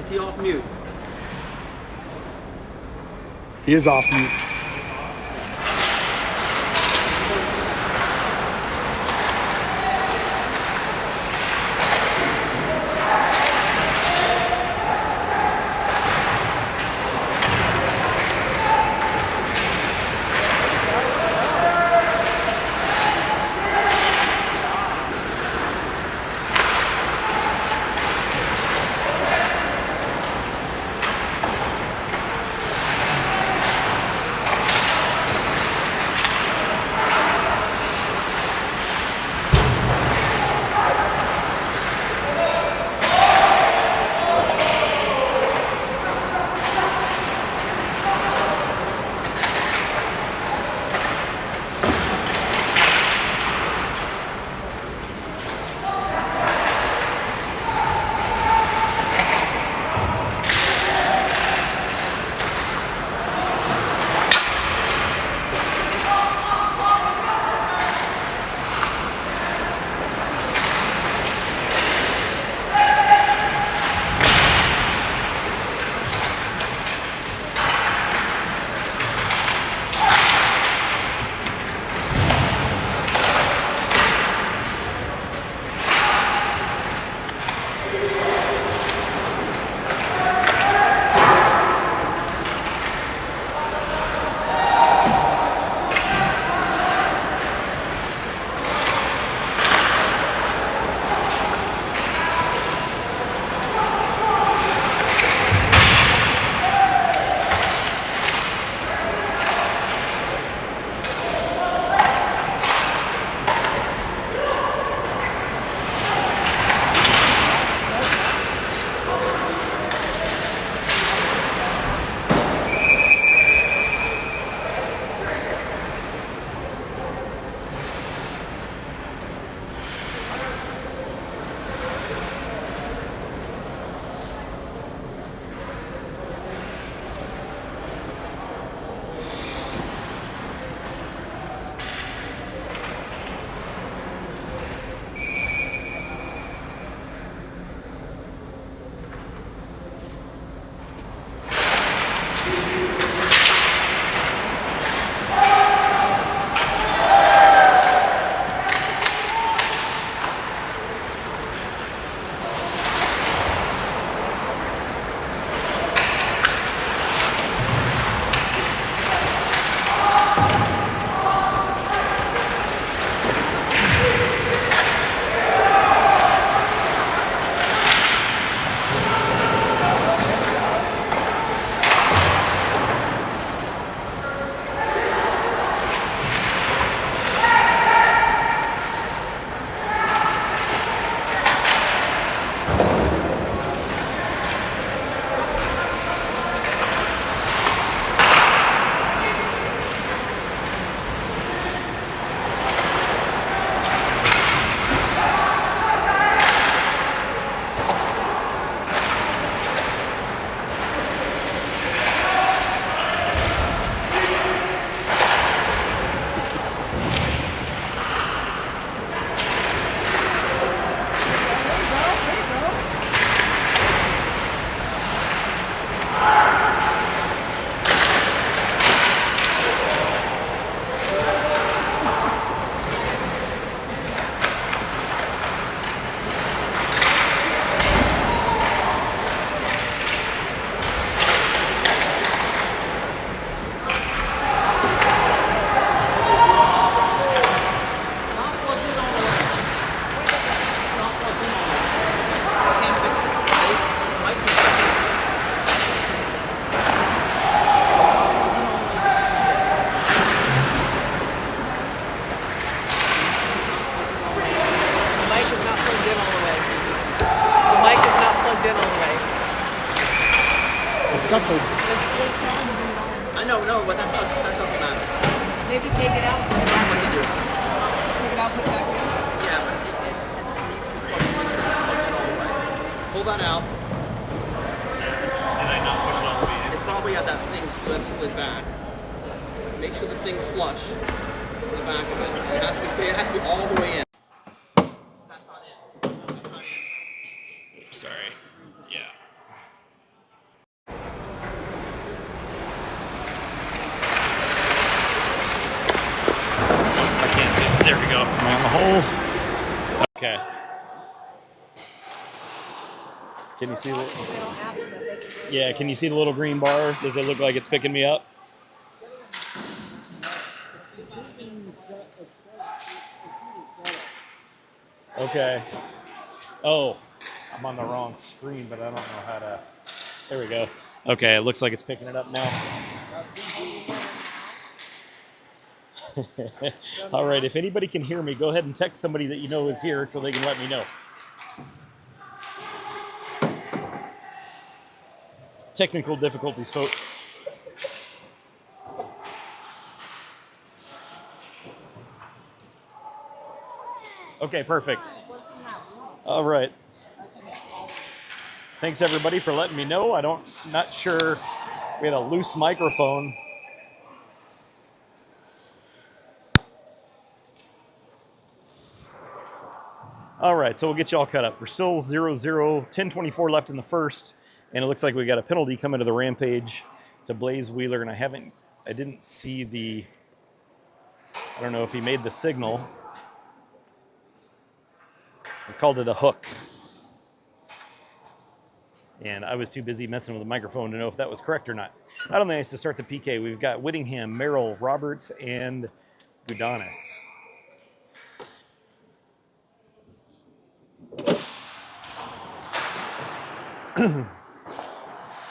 Is he off mute? He is off mute. got the... I know, but that doesn't matter. Maybe take it out. That's what to do. Take it out, put it back in. Yeah, but it needs to be plugged in all the way. Pull that out. Did I not push it all the way in? It's probably got that thing slid back. Make sure the thing's flush in the back of it. It has to be all the way in. That's not in. That's not in. Sorry. Yeah. there we go. On the hole. Okay. Can you see the? They don't ask them if they can do it. Yeah. Can you see the little green bar? Does it look like it's picking me up? Okay. Oh, I'm on the wrong screen, but I don't know how to. There we go. Okay, it looks like it's picking it up now. All right, if anybody can hear me, go ahead and text somebody that you know is here so they can let me know. Technical difficulties, folks. Okay, perfect. All right. Thanks everybody for letting me know. Not sure. We had a loose microphone. All right, so we'll get you all cut up. We're still 0-0, 10:24 left in the first, and it looks like we got a penalty coming to the Rampage to Blaze Wheeler, and I didn't see I don't know if he made the signal. We called it a hook. And I was too busy messing with the microphone to know if that was correct or not. Out on the ice to start the PK, we've got Whittingham, Merrill, Roberts, and Gudanis.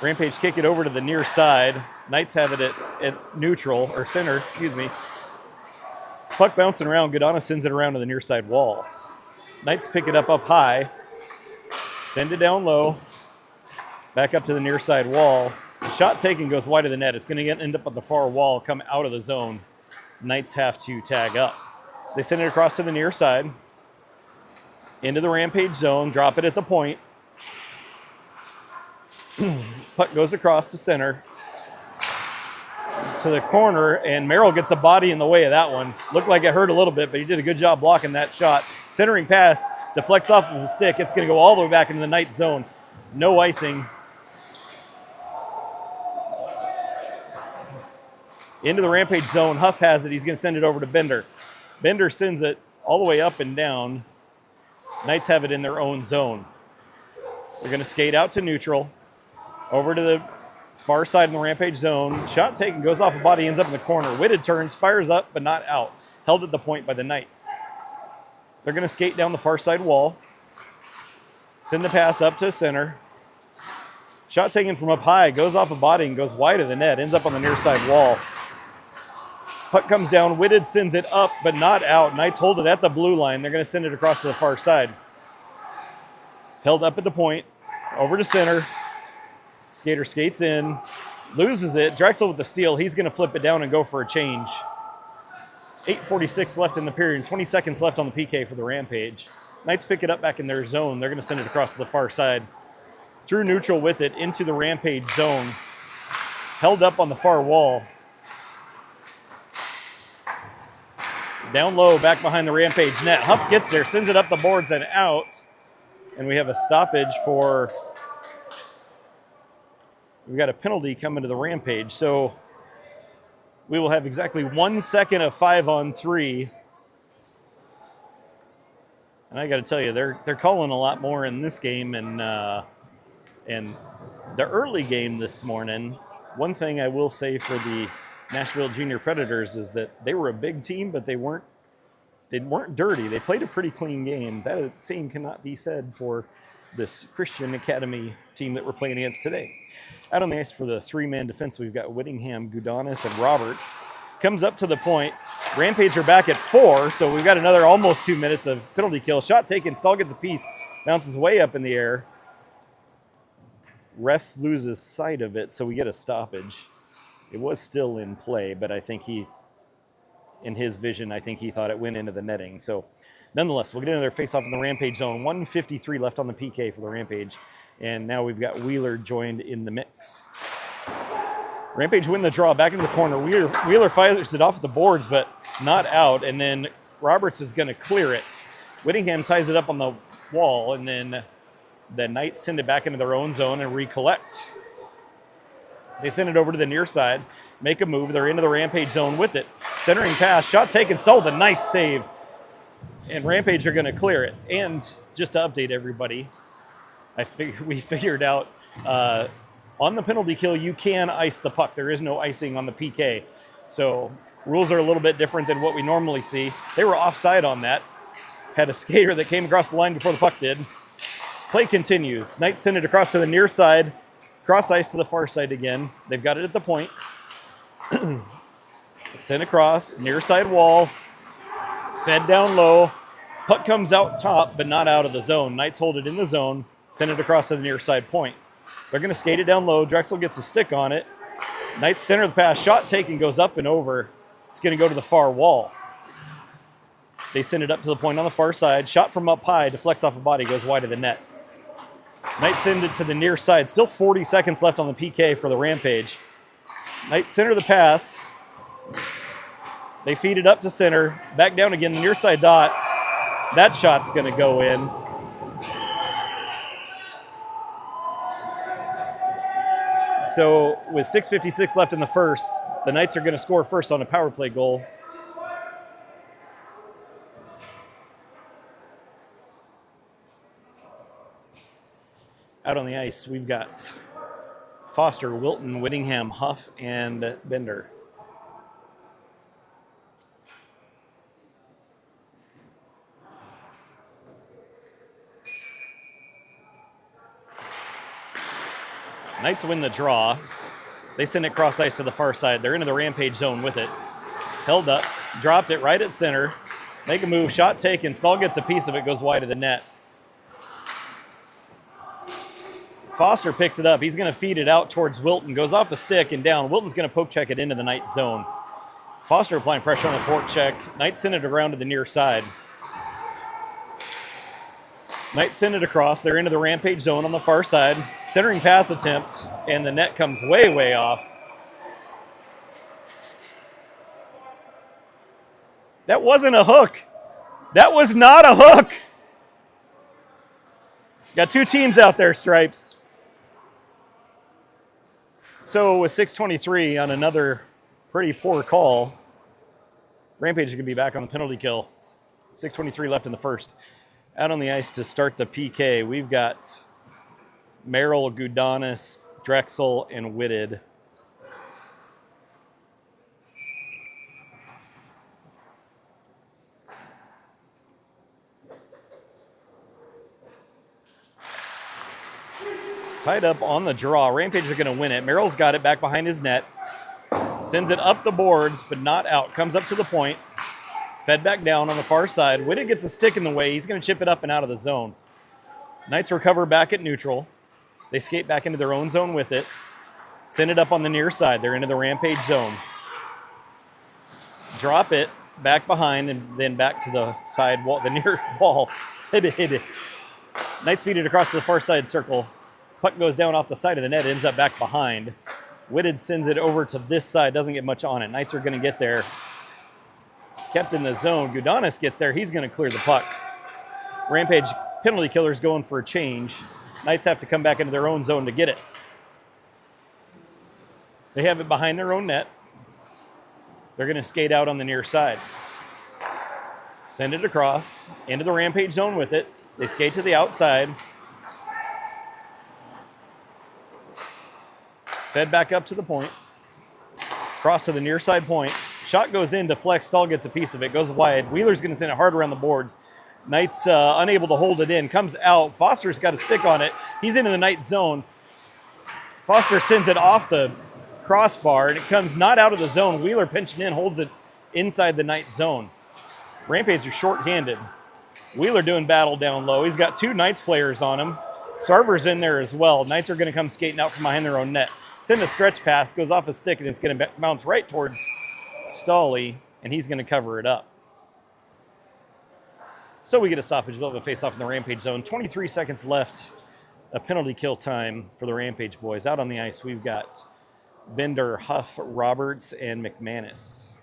Rampage kick it over to the near side. Knights have it at neutral, or center, excuse me. Puck bouncing around, Gudanis sends it around to the near side wall. Knights pick it up high, send it down low, back up to the near side wall. The shot taken goes wide of the net. It's going to end up on the far wall, come out of the zone. Knights have to tag up. They send it across to the near side, into the Rampage zone, drop it at the point. Puck goes across the center to the corner, and Merrill gets a body in the way of that one. Looked like it hurt a little bit, but he did a good job blocking that shot. Centering pass deflects off of his stick. It's going to go all the way back into the Knights zone. No icing. Into the Rampage zone. Huff has it. He's going to send it over to Bender. Bender sends it all the way up and down. Knights have it in their own zone. They're going to skate out to neutral. Over to the far side in the Rampage zone. Shot taken, goes off a body, ends up in the corner. Whitted turns, fires up, but not out. Held at the point by the Knights. They're going to skate down the far side wall. Send the pass up to center. Shot taken from up high, goes off a body and goes wide of the net. Ends up on the near side wall. Puck comes down. Whitted sends it up, but not out. Knights hold it at the blue line. They're going to send it across to the far side. Held up at the point. Over to center. Skater skates in. Loses it. Drexel with the steal. He's going to flip it down and go for a change. 8:46 left in the period. 20 seconds left on the PK for the Rampage. Knights pick it up back in their zone. They're going to send it across to the far side. Through neutral with it into the Rampage zone. Held up on the far wall. Down low, back behind the Rampage net. Huff gets there, sends it up the boards and out. And we have a stoppage for... We've got a penalty coming to the Rampage. So we will have exactly 1 second of 5-on-3. And I got to tell you, they're calling a lot more in this game. And the early game this morning, one thing I will say for the Nashville Junior Predators is that they were a big team, but they weren't dirty. They played a pretty clean game. That same cannot be said for this Christian Academy team that we're playing against today. Out on the ice for the three-man defense, we've got Whittingham, Gudanis, and Roberts. Comes up to the point. Rampage are back at 4, so we've got another almost 2 minutes of penalty kill. Shot taken, Stahl gets a piece, bounces way up in the air. Ref loses sight of it, so we get a stoppage. It was still in play, but I think in his vision, I think he thought it went into the netting. So nonetheless, we'll get into their face-off in the Rampage zone. 1:53 left on the PK for the Rampage. And now we've got Wheeler joined in the mix. Rampage win the draw, back into the corner. Wheeler fires it off the boards, but not out. And then Roberts is going to clear it. Whittingham ties it up on the wall, and then the Knights send it back into their own zone and recollect. They send it over to the near side, make a move. They're into the Rampage zone with it. Centering pass, shot taken, Stahl with a nice save. and Rampage are going to clear it. And just to update everybody, we figured out on the penalty kill, you can ice the puck. There is no icing on the PK. So rules are a little bit different than what we normally see. They were offside on that. Had a skater that came across the line before the puck did. Play continues. Knights send it across to the near side. Cross ice to the far side again. They've got it at the point. Send across, near side wall. Fed down low. Puck comes out top, but not out of the zone. Knights hold it in the zone. Send it across to the near side point. They're going to skate it down low. Drexel gets a stick on it. Knights center the pass. Shot taken, goes up and over. It's going to go to the far wall. They send it up to the point on the far side. Shot from up high, deflects off a body, goes wide of the net. Knights send it to the near side. Still 40 seconds left on the PK for the Rampage. Knights center the pass. They feed it up to center. Back down again, the near side dot. That shot's going to go in. So with 6:56 left in the first, the Knights are going to score first on a power play goal. Out on the ice, we've got Foster, Wilton, Whittingham, Huff, and Bender. Knights win the draw. They send it cross ice to the far side. They're into the Rampage zone with it. Held up, dropped it right at center. Make a move, shot taken. Stahl gets a piece of it, goes wide of the net. Foster picks it up. He's going to feed it out towards Wilton. Goes off the stick and down. Wilton's going to poke check it into the Knight zone. Foster applying pressure on the fork check. Knights send it around to the near side. Knights send it across. They're into the Rampage zone on the far side. Centering pass attempt, and the net comes way, way off. That wasn't a hook. That was not a hook. Got two teams out there, Stripes. So with 6:23 on another pretty poor call, Rampage is going to be back on the penalty kill. 6:23 left in the first. Out on the ice to start the PK, we've got Merrill, Gudanis, Drexel, and Whitted. Tied up on the draw. Rampage are going to win it. Merrill's got it back behind his net. Sends it up the boards, but not out. Comes up to the point. Fed back down on the far side. Whitted gets a stick in the way. He's going to chip it up and out of the zone. Knights recover back at neutral. They skate back into their own zone with it. Send it up on the near side. They're into the Rampage zone. Drop it back behind and then back to the side wall, the near wall. Knights feed it across to the far side circle. Puck goes down off the side of the net, ends up back behind. Whitted sends it over to this side, doesn't get much on it. Knights are going to get there. Kept in the zone. Gudanis gets there. He's going to clear the puck. Rampage penalty killers going for a change. Knights have to come back into their own zone to get it. They have it behind their own net. They're going to skate out on the near side. Send it across into the Rampage zone with it. They skate to the outside. Fed back up to the point. Cross to the near side point. Shot goes in, deflects. Stahl gets a piece of it. Goes wide. Wheeler's going to send it hard around the boards. Knights unable to hold it in. Comes out. Foster's got a stick on it. He's into the Knight zone. Foster sends it off the crossbar, and it comes not out of the zone. Wheeler pinching in, holds it inside the Knight zone. Rampage are short-handed. Wheeler doing battle down low. He's got two Knights players on him. Sarver's in there as well. Knights are going to come skating out from behind their own net. Send a stretch pass, goes off a stick, and it's going to bounce right towards Stolly, and he's going to cover it up. So we get a stoppage. We'll have a face-off in the Rampage zone. 23 seconds left. A penalty kill time for the Rampage boys. Out on the ice, we've got Bender, Huff, Roberts, and McManus.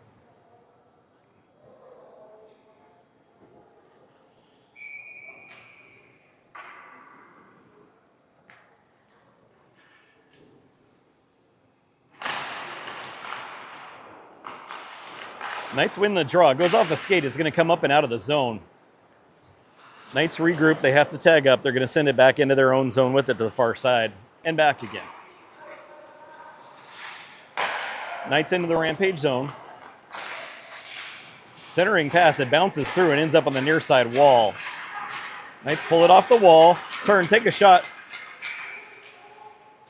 Knights win the draw. Goes off a skate. It's going to come up and out of the zone. Knights regroup. They have to tag up. They're going to send it back into their own zone with it to the far side and back again. Knights into the Rampage zone. Centering pass. It bounces through and ends up on the near side wall. Knights pull it off the wall. Turn. Take a shot.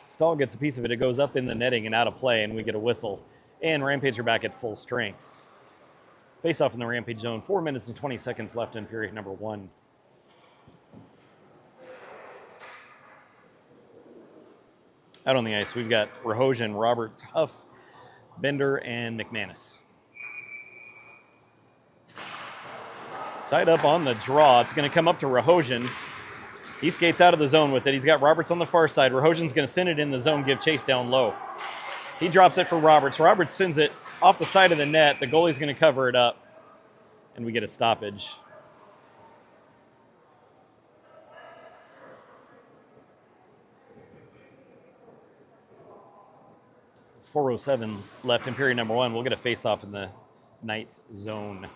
Stahl gets a piece of it. It goes up in the netting and out of play, and we get a whistle. And Rampage are back at full strength. Face off in the Rampage zone. 4 minutes and 20 seconds left in period number 1. Out on the ice, we've got Rahojan, Roberts, Huff, Bender, and McManus. Tied up on the draw. It's going to come up to Rahojan. He skates out of the zone with it. He's got Roberts on the far side. Rahojan's going to send it in the zone, give chase down low. He drops it for Roberts. Roberts sends it off the side of the net. The goalie's going to cover it up, and we get a stoppage. .407 left in period number 1. We'll get a face-off in the Knights zone.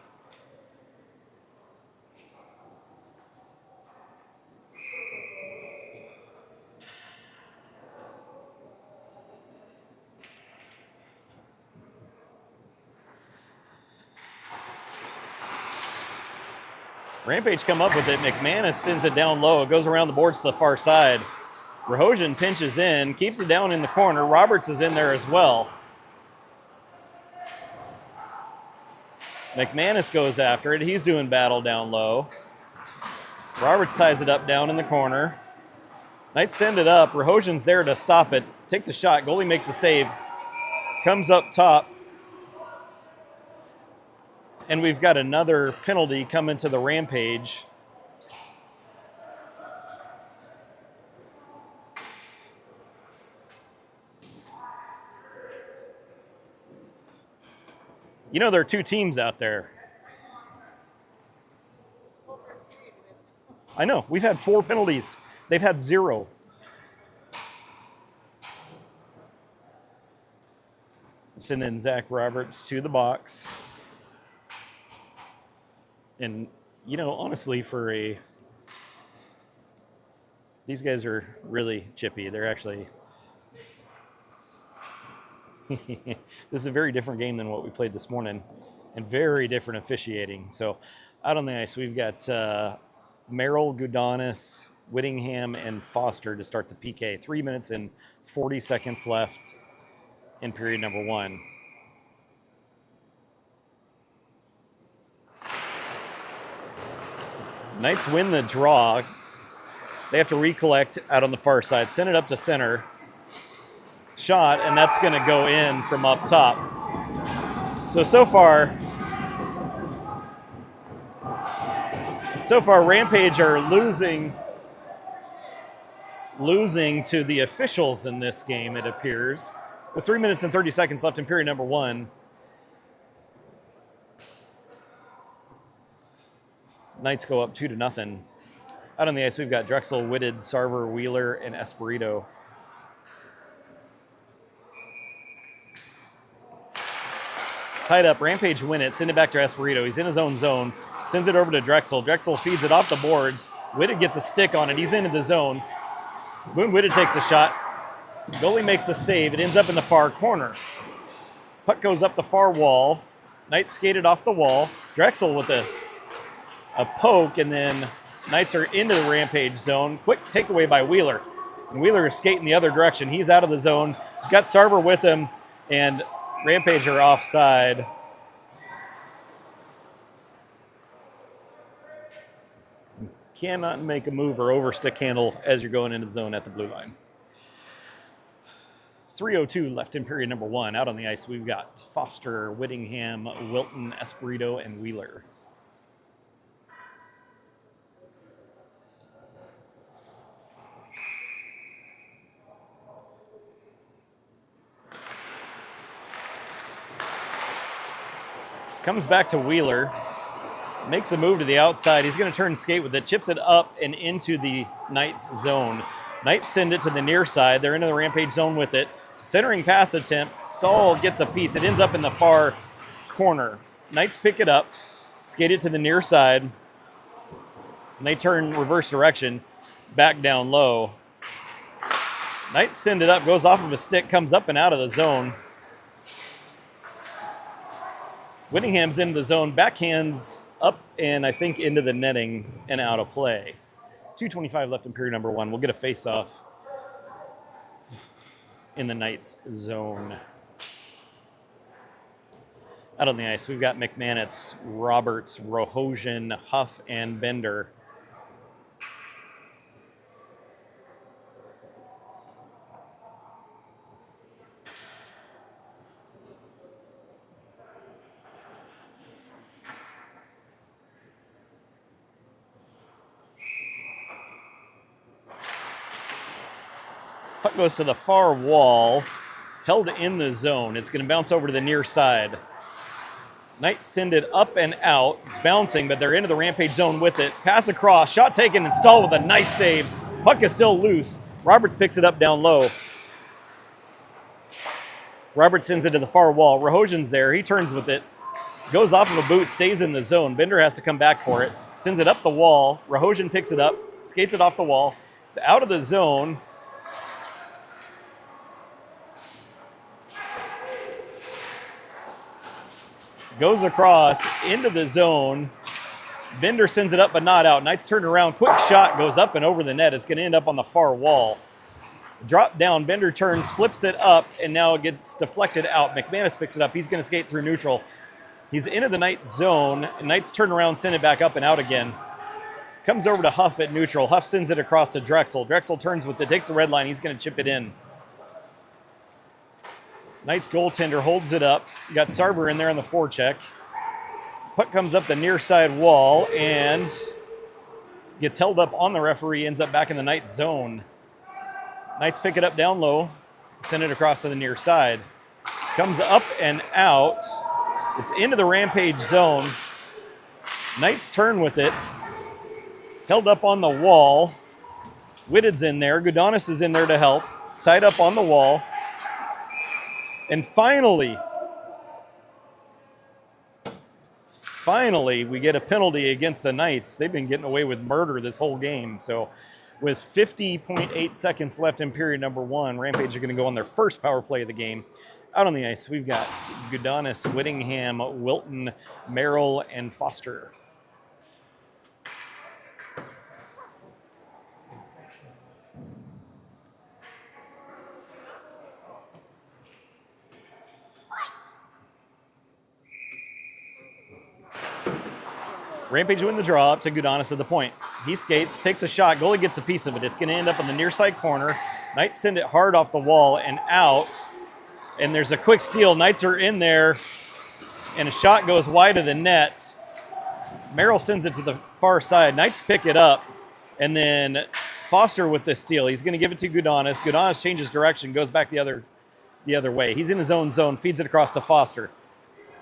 Rampage come up with it. McManus sends it down low. It goes around the boards to the far side. Rahojan pinches in, keeps it down in the corner. Roberts is in there as well. McManus goes after it. He's doing battle down low. Roberts ties it up down in the corner. Knights send it up. Rahojan's there to stop it. Takes a shot. Goalie makes a save. Comes up top. And we've got another penalty coming to the Rampage. You know, there are 2 teams out there. I know. We've had 4 penalties. They've had 0. Send in Zach Roberts to the box. And, you know, honestly, these guys are really chippy. They're actually... This is a very different game than what we played this morning, and very different officiating. So out on the ice, we've got Merrill, Gudanis, Whittingham, and Foster to start the PK. 3 minutes and 40 seconds left in period number 1. Knights win the draw. They have to recollect out on the far side. Send it up to center. Shot, and that's going to go in from up top. So far, Rampage are losing to the officials in this game, it appears. With 3 minutes and 30 seconds left in period number 1. Knights go up 2-0. Out on the ice, we've got Drexel, Whitted, Sarver, Wheeler, and Espirito. Tied up, Rampage win it, send it back to Espirito. He's in his own zone, sends it over to Drexel. Drexel feeds it off the boards. Whitted gets a stick on it. He's into the zone. Boone Whitted takes a shot. Goalie makes a save. It ends up in the far corner. Puck goes up the far wall. Knights skated off the wall. Drexel with a poke, and then Knights are into the Rampage zone. Quick takeaway by Wheeler. And Wheeler is skating the other direction. He's out of the zone. He's got Sarver with him, and Rampage are offside. Cannot make a move or over stick handle as you're going into the zone at the blue line. 3:02 left in period number 1. Out on the ice, we've got Foster, Whittingham, Wilton, Espirito, and Wheeler. Comes back to Wheeler, makes a move to the outside. He's going to turn skate with it, chips it up and into the Knights zone. Knights send it to the near side. They're into the Rampage zone with it. Centering pass attempt. Stahl gets a piece. It ends up in the far corner. Knights pick it up, skate it to the near side, and they turn reverse direction, back down low. Knights send it up, goes off of a stick, comes up and out of the zone. Whittingham's into the zone, backhands up and I think into the netting and out of play. 2:25 left in period number 1. We'll get a face-off in the Knights zone. Out on the ice, we've got McManus, Roberts, Rohosian, Huff, and Bender. Puck goes to the far wall, held in the zone. It's going to bounce over to the near side. Knights send it up and out. It's bouncing, but they're into the Rampage zone with it. Pass across, shot taken, and Stahl with a nice save. Puck is still loose. Roberts picks it up down low. Roberts sends it to the far wall. Rohosian's there. He turns with it. Goes off of a boot, stays in the zone. Bender has to come back for it. Sends it up the wall. Rohosian picks it up, skates it off the wall. It's out of the zone. Goes across into the zone. Bender sends it up but not out. Knights turn around. Quick shot goes up and over the net. It's going to end up on the far wall. Drop down. Bender turns, flips it up, and now it gets deflected out. McManus picks it up. He's going to skate through neutral. He's into the Knights zone. Knights turn around, send it back up and out again. Comes over to Huff at neutral. Huff sends it across to Drexel. Drexel turns with it, takes the red line. He's going to chip it in. Knights goaltender holds it up. Got Sarver in there on the forecheck. Puck comes up the near side wall and gets held up on the referee, ends up back in the Knights zone. Knights pick it up down low, send it across to the near side. Comes up and out. It's into the Rampage zone. Knights turn with it. Held up on the wall. Whitted's in there. Gudonis is in there to help. It's tied up on the wall. And finally, we get a penalty against the Knights. They've been getting away with murder this whole game. So with 50.8 seconds left in period number 1, Rampage are going to go on their first power play of the game. Out on the ice, we've got Gudonis, Whittingham, Wilton, Merrill, and Foster. Rampage win the draw up to Gudonis at the point. He skates, takes a shot, goalie gets a piece of it. It's going to end up on the near side corner. Knights send it hard off the wall and out. And there's a quick steal. Knights are in there, and a shot goes wide of the net. Merrill sends it to the far side. Knights pick it up, and then Foster with the steal. He's going to give it to Gudonis. Gudonis changes direction, goes back the other way. He's in his own zone, feeds it across to Foster.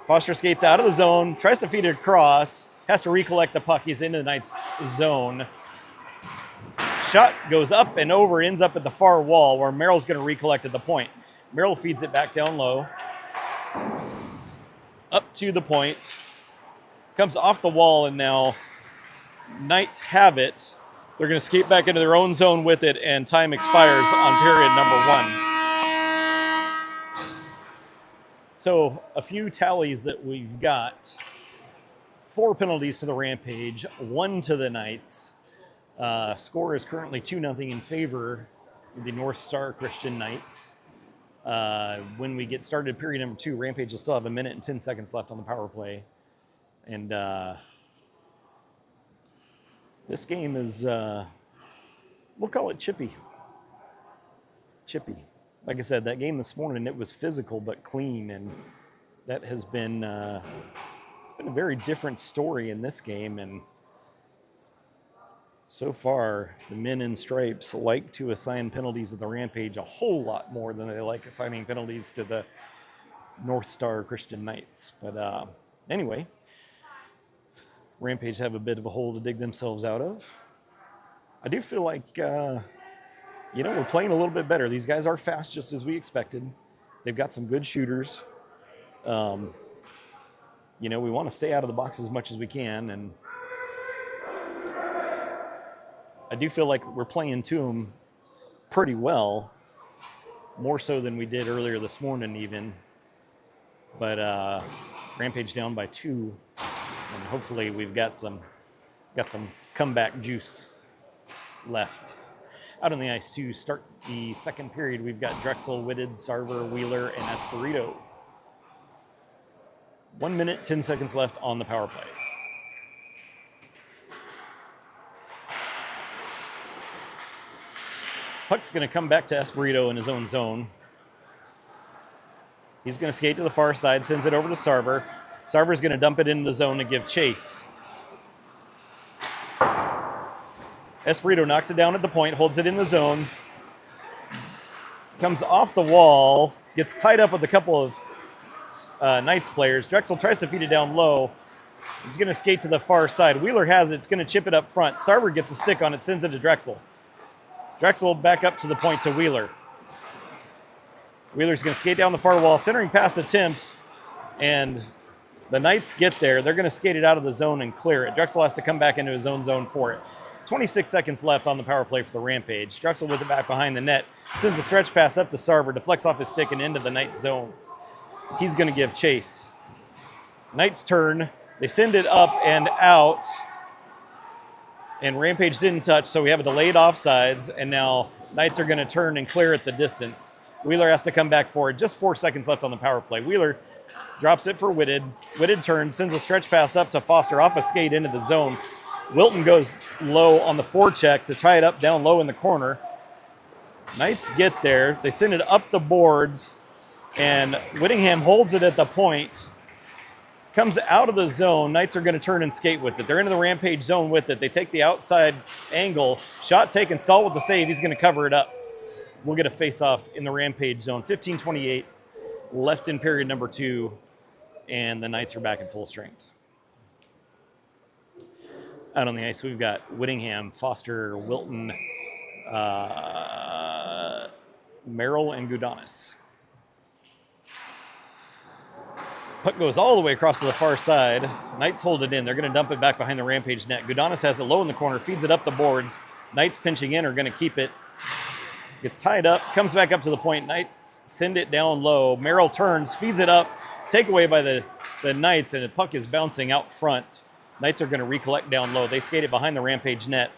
Foster skates out of the zone, tries to feed it across, has to recollect the puck. He's into the Knights zone. Shot goes up and over, ends up at the far wall where Merrill's going to recollect at the point. Merrill feeds it back down low. Up to the point. Comes off the wall, and now Knights have it. They're going to skate back into their own zone with it, and time expires on period number 1. So a few tallies that we've got. 4 penalties to the Rampage, 1 to the Knights. Score is currently 2-0 in favor of the North Star Christian Knights. When we get started period number 2, Rampage will still have 1 minute and 10 seconds left on the power play. And this game is, we'll call it chippy. Chippy. Like I said, that game this morning, it was physical but clean, and that has been... it's been a very different story in this game, and so far, the men in stripes like to assign penalties to the Rampage a whole lot more than they like assigning penalties to the North Star Christian Knights. But anyway, Rampage have a bit of a hole to dig themselves out of. I do feel like, we're playing a little bit better. These guys are fast, just as we expected. They've got some good shooters. you know, we want to stay out of the box as much as we can, and I do feel like we're playing to them pretty well, more so than we did earlier this morning even. But Rampage down by 2, and hopefully we've got some comeback juice left. Out on the ice to start the second period, we've got Drexel, Whitted, Sarver, Wheeler, and Espirito. 1 minute, 10 seconds left on the power play. Puck's going to come back to Espirito in his own zone. He's going to skate to the far side, sends it over to Sarver. Sarver's going to dump it into the zone to give chase. Espirito knocks it down at the point, holds it in the zone. Comes off the wall, gets tied up with a couple of Knights players. Drexel tries to feed it down low. He's going to skate to the far side. Wheeler has it. It's going to chip it up front. Sarver gets a stick on it, sends it to Drexel. Drexel back up to the point to Wheeler. Wheeler's going to skate down the far wall, centering pass attempt, and the Knights get there. They're going to skate it out of the zone and clear it. Drexel has to come back into his own zone for it. 26 seconds left on the power play for the Rampage. Drexel with it back behind the net. Sends a stretch pass up to Sarver, deflects off his stick and into the Knight zone. He's going to give chase. Knights turn. They send it up and out. And Rampage didn't touch, so we have a delayed offsides. And now Knights are going to turn and clear at the distance. Wheeler has to come back forward. Just 4 seconds left on the power play. Wheeler drops it for Whitted. Whitted turns, sends a stretch pass up to Foster off a skate into the zone. Wilton goes low on the forecheck to tie it up down low in the corner. Knights get there. They send it up the boards, and Whittingham holds it at the point. Comes out of the zone. Knights are going to turn and skate with it. They're into the Rampage zone with it. They take the outside angle. Shot taken. Stahl with the save. He's going to cover it up. We'll get a face-off in the Rampage zone. 15:28 left in period number 2, and the Knights are back in full strength. Out on the ice, we've got Whittingham, Foster, Wilton, Merrill, and Gudanis. Puck goes all the way across to the far side. Knights hold it in. They're going to dump it back behind the Rampage net. Gudanis has it low in the corner, feeds it up the boards. Knights pinching in are going to keep it. Gets tied up, comes back up to the point. Knights send it down low. Merrill turns, feeds it up. Takeaway by the Knights, and the puck is bouncing out front. Knights are going to recollect down low. They skate it behind the Rampage net.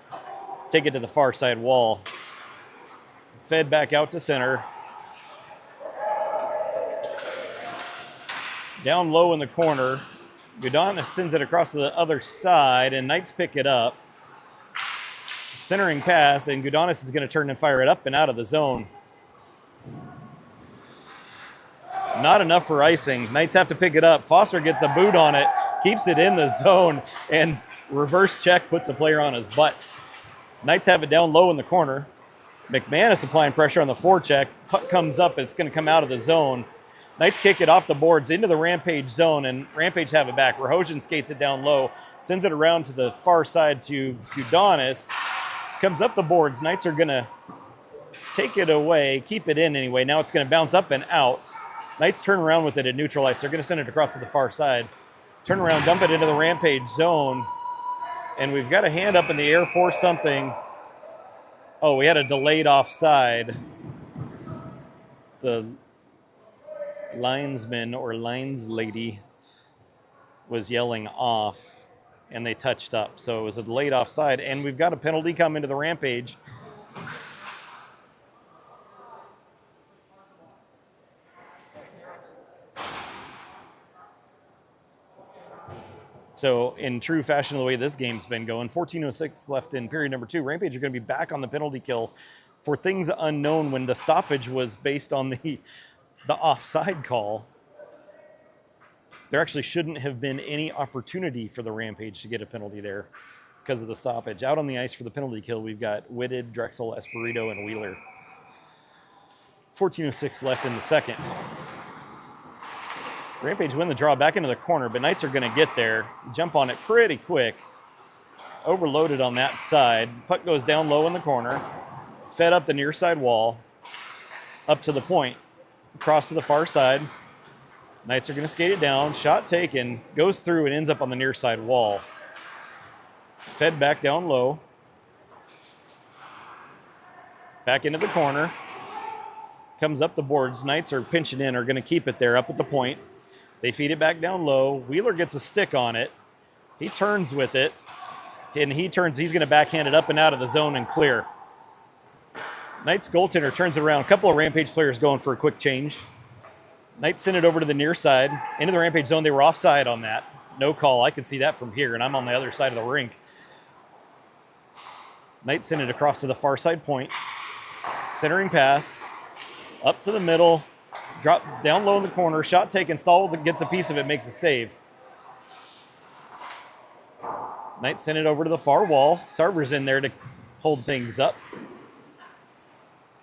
Take it to the far side wall. Fed back out to center. Down low in the corner. Gudanis sends it across to the other side, and Knights pick it up. Centering pass, and Gudanis is going to turn and fire it up and out of the zone. Not enough for icing. Knights have to pick it up. Foster gets a boot on it, keeps it in the zone, and reverse check puts the player on his butt. Knights have it down low in the corner. McManus applying pressure on the forecheck. Puck comes up, and it's going to come out of the zone. Knights kick it off the boards into the Rampage zone, and Rampage have it back. Rahojan skates it down low, sends it around to the far side to Gudanis. Comes up the boards. Knights are going to take it away, keep it in anyway. Now it's going to bounce up and out. Knights turn around with it at neutral ice. They're going to send it across to the far side. Turn around, dump it into the Rampage zone. And we've got a hand up in the air for something. Oh, we had a delayed offside. The linesman or lines lady was yelling off, and they touched up. So it was a delayed offside, and we've got a penalty coming to the Rampage. So in true fashion of the way this game's been going, 14:06 left in period number 2. Rampage are going to be back on the penalty kill for things unknown when the stoppage was based on the offside call. There actually shouldn't have been any opportunity for the Rampage to get a penalty there because of the stoppage. Out on the ice for the penalty kill, we've got Whitted, Drexel, Espirito, and Wheeler. 14:06 left in the second. Rampage win the draw back into the corner, but Knights are going to get there. Jump on it pretty quick. Overloaded on that side. Puck goes down low in the corner. Fed up the near side wall. Up to the point. Across to the far side. Knights are going to skate it down. Shot taken. Goes through and ends up on the near side wall. Fed back down low. Back into the corner. Comes up the boards. Knights are pinching in, are going to keep it there up at the point. They feed it back down low. Wheeler gets a stick on it. He turns with it. And he's going to backhand it up and out of the zone and clear. Knights goaltender turns it around. A couple of Rampage players going for a quick change. Knights send it over to the near side. Into the Rampage zone. They were offside on that. No call. I can see that from here, and I'm on the other side of the rink. Knights send it across to the far side point. Centering pass. Up to the middle. Drop down low in the corner. Shot taken. Stahl gets a piece of it. Makes a save. Knights send it over to the far wall. Sarver's in there to hold things up.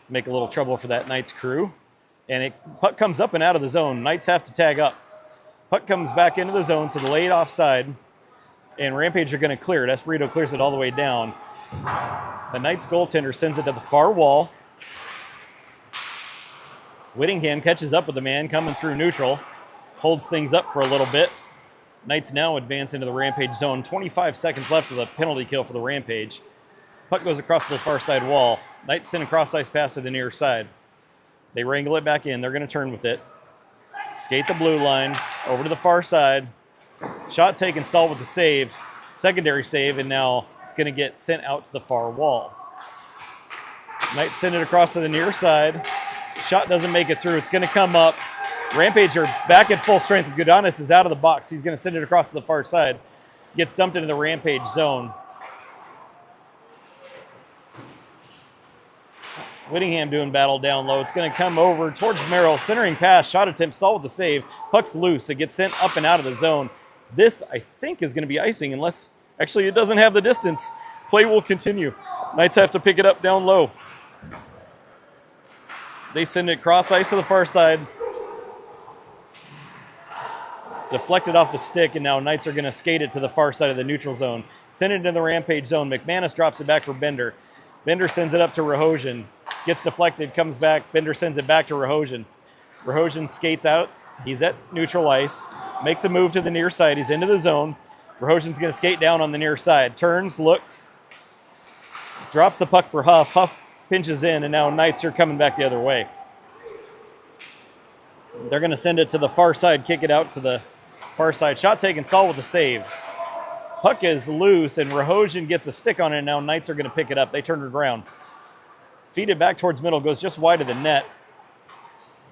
Make a little trouble for that Knights crew. And puck comes up and out of the zone. Knights have to tag up. Puck comes back into the zone, so the late offside. And Rampage are going to clear it. Espirito clears it all the way down. The Knights goaltender sends it to the far wall. Whittingham catches up with the man coming through neutral. Holds things up for a little bit. Knights now advance into the Rampage zone. 25 seconds left of the penalty kill for the Rampage. Puck goes across to the far side wall. Knights send a cross-ice pass to the near side. They wrangle it back in. They're going to turn with it. Skate the blue line. Over to the far side. Shot taken. Stahl with the save. Secondary save. And now it's going to get sent out to the far wall. Knights send it across to the near side. Shot doesn't make it through. It's going to come up. Rampage are back at full strength. Gudanis is out of the box. He's going to send it across to the far side. Gets dumped into the Rampage zone. Whittingham doing battle down low. It's going to come over towards Merrill. Centering pass. Shot attempt. Stahl with the save. Puck's loose. It gets sent up and out of the zone. This, I think, is going to be icing unless... Actually, it doesn't have the distance. Play will continue. Knights have to pick it up down low. They send it cross ice to the far side. Deflected off the stick, and now Knights are going to skate it to the far side of the neutral zone. Send it into the Rampage zone. McManus drops it back for Bender. Bender sends it up to Rahosian. Gets deflected, comes back. Bender sends it back to Rahosian. Rahosian skates out. He's at neutral ice. Makes a move to the near side. He's into the zone. Rahosian's going to skate down on the near side. Turns, looks. Drops the puck for Huff. Huff pinches in, and now Knights are coming back the other way. They're going to send it to the far side, kick it out to the far side. Shot taken, Stahl with the save. Puck is loose, and Rahosian gets a stick on it, and now Knights are going to pick it up. They turn it around. Feed it back towards middle, goes just wide of the net.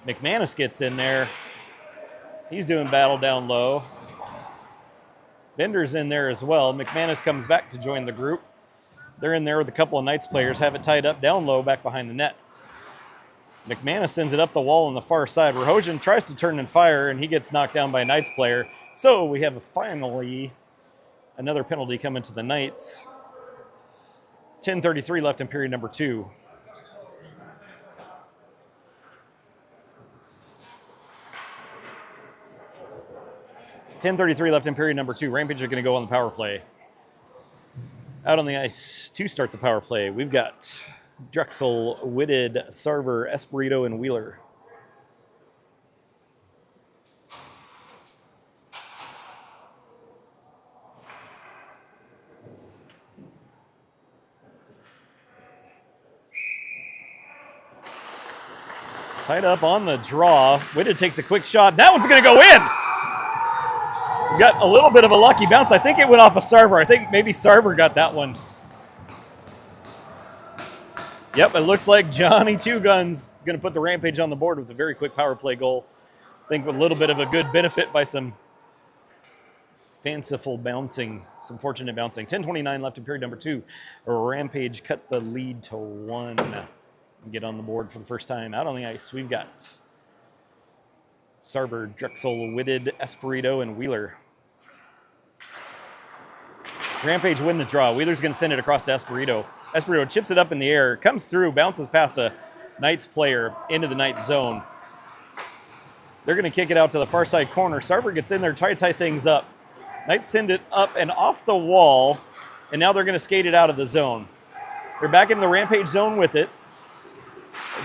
McManus gets in there. He's doing battle down low. Bender's in there as well. McManus comes back to join the group. They're in there with a couple of Knights players, have it tied up down low back behind the net. McManus sends it up the wall on the far side. Rahosian tries to turn and fire, and he gets knocked down by a Knights player. So we have finally another penalty coming to the Knights. 10:33 left in period number 2. Rampage are going to go on the power play. Out on the ice to start the power play, we've got Drexel, Whitted, Sarver, Espirito, and Wheeler. Tied up on the draw. Whitted takes a quick shot. That one's going to go in. We got a little bit of a lucky bounce. I think it went off of Sarver. I think maybe Sarver got that one. Yep, it looks like Johnny Two Guns going to put the Rampage on the board with a very quick power play goal. I think with a little bit of a good benefit by some fanciful bouncing, some fortunate bouncing. 10:29 left in period number 2. Rampage cut the lead to 1. Get on the board for the first time. Out on the ice, we've got Sarver, Drexel, Whitted, Espirito, and Wheeler. Rampage win the draw. Wheeler's going to send it across to Espirito. Espirito chips it up in the air, comes through, bounces past a Knights player into the Knights zone. They're going to kick it out to the far side corner. Sarver gets in there, try to tie things up. Knights send it up and off the wall, and now they're going to skate it out of the zone. They're back into the Rampage zone with it.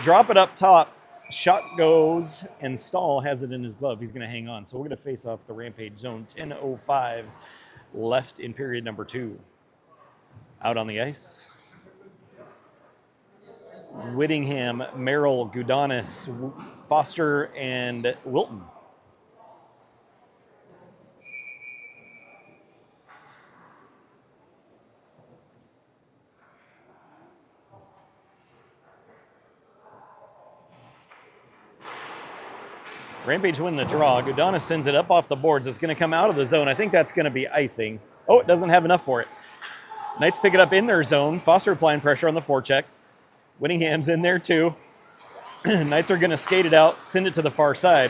Drop it up top. Shot goes, and Stahl has it in his glove. He's going to hang on. So we're going to face off the Rampage zone. 10:05 left in period number 2. Out on the ice, Whittingham, Merrill, Gudanis, Foster, and Wilton. Rampage win the draw. Gudanis sends it up off the boards. It's going to come out of the zone. I think that's going to be icing. Oh, it doesn't have enough for it. Knights pick it up in their zone. Foster applying pressure on the forecheck. Whittingham's in there too. Knights are going to skate it out, send it to the far side.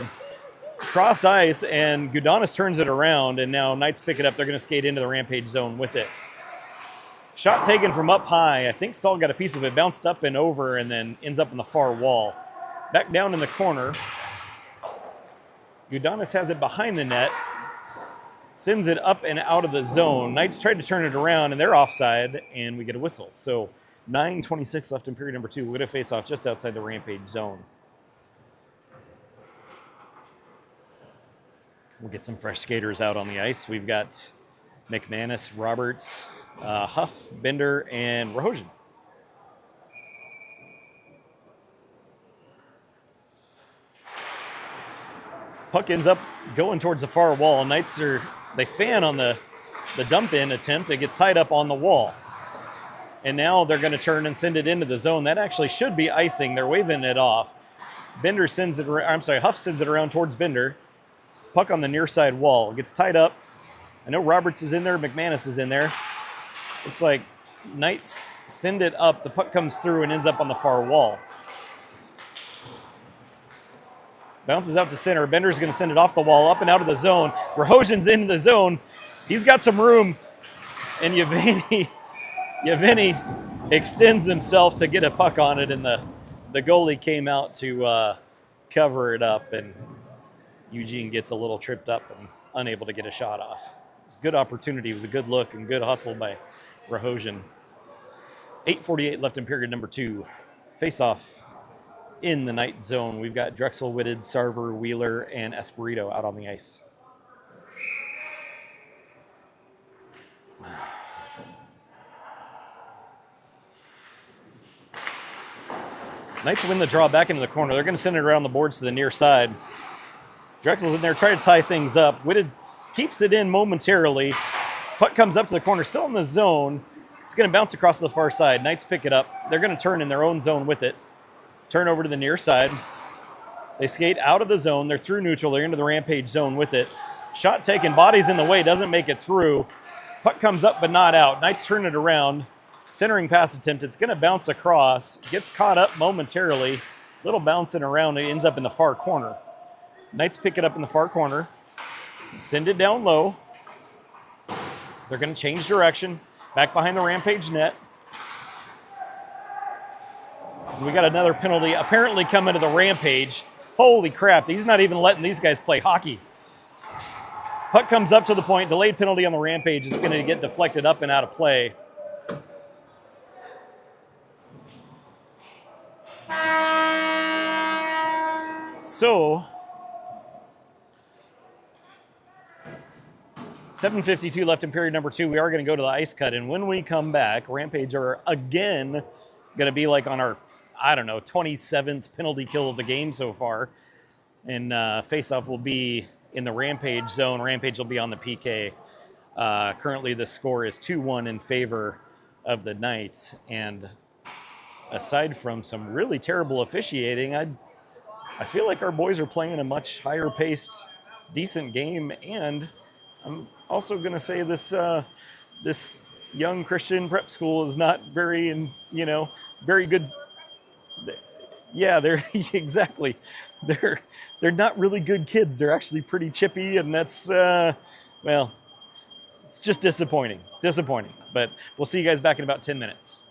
Cross ice, and Gudanis turns it around, and now Knights pick it up. They're going to skate into the Rampage zone with it. Shot taken from up high. I think Stahl got a piece of it, bounced up and over, and then ends up in the far wall. Back down in the corner. Gudanis has it behind the net. Sends it up and out of the zone. Knights tried to turn it around, and they're offside, and we get a whistle. So 9:26 left in period number 2. We're going to face off just outside the Rampage zone. We'll get some fresh skaters out on the ice. We've got McManus, Roberts, Huff, Bender, and Rahojian. Puck ends up going towards the far wall. Knights they fan on the dump in attempt. It gets tied up on the wall. And now they're going to turn and send it into the zone. That actually should be icing. They're waving it off. Huff sends it around towards Bender. Puck on the near side wall. Gets tied up. I know Roberts is in there. McManus is in there. Looks like Knights send it up. The puck comes through and ends up on the far wall. Bounces out to center. Bender's going to send it off the wall, up and out of the zone. Rahojian's in the zone. He's got some room. And Yevgeny extends himself to get a puck on it, and the goalie came out to cover it up, and Eugene gets a little tripped up and unable to get a shot off. It was a good opportunity. It was a good look and good hustle by Rahojian. 8:48 left in period number 2. Face-off in the Knight zone. We've got Drexel, Whitted, Sarver, Wheeler, and Espirito out on the ice. Knights win the draw back into the corner. They're going to send it around the boards to the near side. Drexel's in there trying to tie things up. Whitted keeps it in momentarily. Puck comes up to the corner, still in the zone. It's going to bounce across to the far side. Knights pick it up. They're going to turn in their own zone with it. Turn over to the near side. They skate out of the zone. They're through neutral. They're into the Rampage zone with it. Shot taken. Body's in the way. Doesn't make it through. Puck comes up but not out. Knights turn it around. Centering pass attempt. It's going to bounce across. Gets caught up momentarily. Little bouncing around. It ends up in the far corner. Knights pick it up in the far corner. Send it down low. They're going to change direction. Back behind the Rampage net. We got another penalty apparently coming to the Rampage. Holy crap, he's not even letting these guys play hockey. Puck comes up to the point. Delayed penalty on the Rampage is going to get deflected up and out of play. So, 7:52 left in period number 2. We are going to go to the ice cut. And when we come back, Rampage are again going to be like on our 27th penalty kill of the game so far. And face-off will be in the Rampage zone. Rampage will be on the PK. Currently, the score is 2-1 in favor of the Knights. And aside from some really terrible officiating, I feel like our boys are playing a much higher-paced, decent game. And I'm also going to say this young Christian prep school is not very good. Yeah, they're exactly. They're not really good kids. They're actually pretty chippy, and that's it's just disappointing. But we'll see you guys back in about 10 minutes.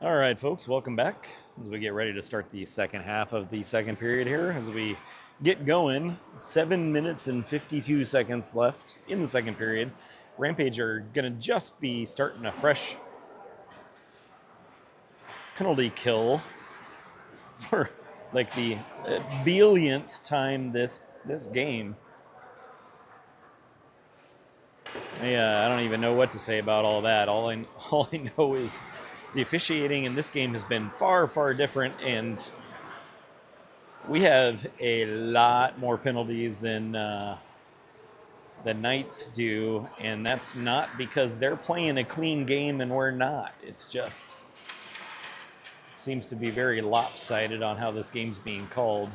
All right, folks, welcome back as we get ready to start the second half of the second period here. As we get going, 7 minutes and 52 seconds left in the second period. Rampage are going to just be starting a fresh penalty kill for like the billionth time this game. I don't even know what to say about all that. All I know is the officiating in this game has been far, far different, and we have a lot more penalties than the Knights do, and that's not because they're playing a clean game and we're not. It's just it seems to be very lopsided on how this game's being called.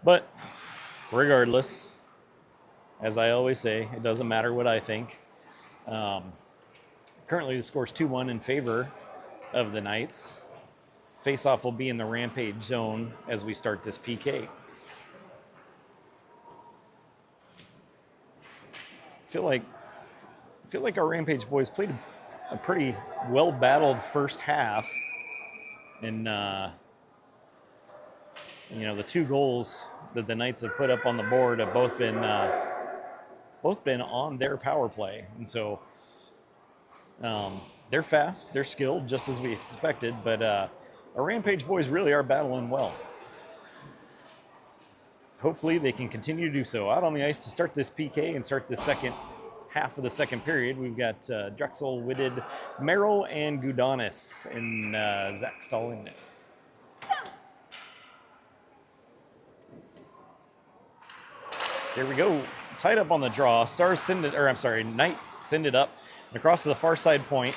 But regardless, as I always say, it doesn't matter what I think. Currently, the score's 2-1 in favor of the Knights. Face-off will be in the Rampage zone as we start this PK. I feel like our Rampage boys played a pretty well-battled first half, and the 2 goals that the Knights have put up on the board have both been on their power play, and so they're fast, they're skilled, just as we suspected, but our Rampage boys really are battling well. Hopefully they can continue to do so. Out on the ice to start this PK and start the second half of the second period, we've got Drexel, Whitted, Merrill, and Gudanis, and Zach Stahl in net. Here we go. Tied up on the draw. Knights send it up and across to the far side point.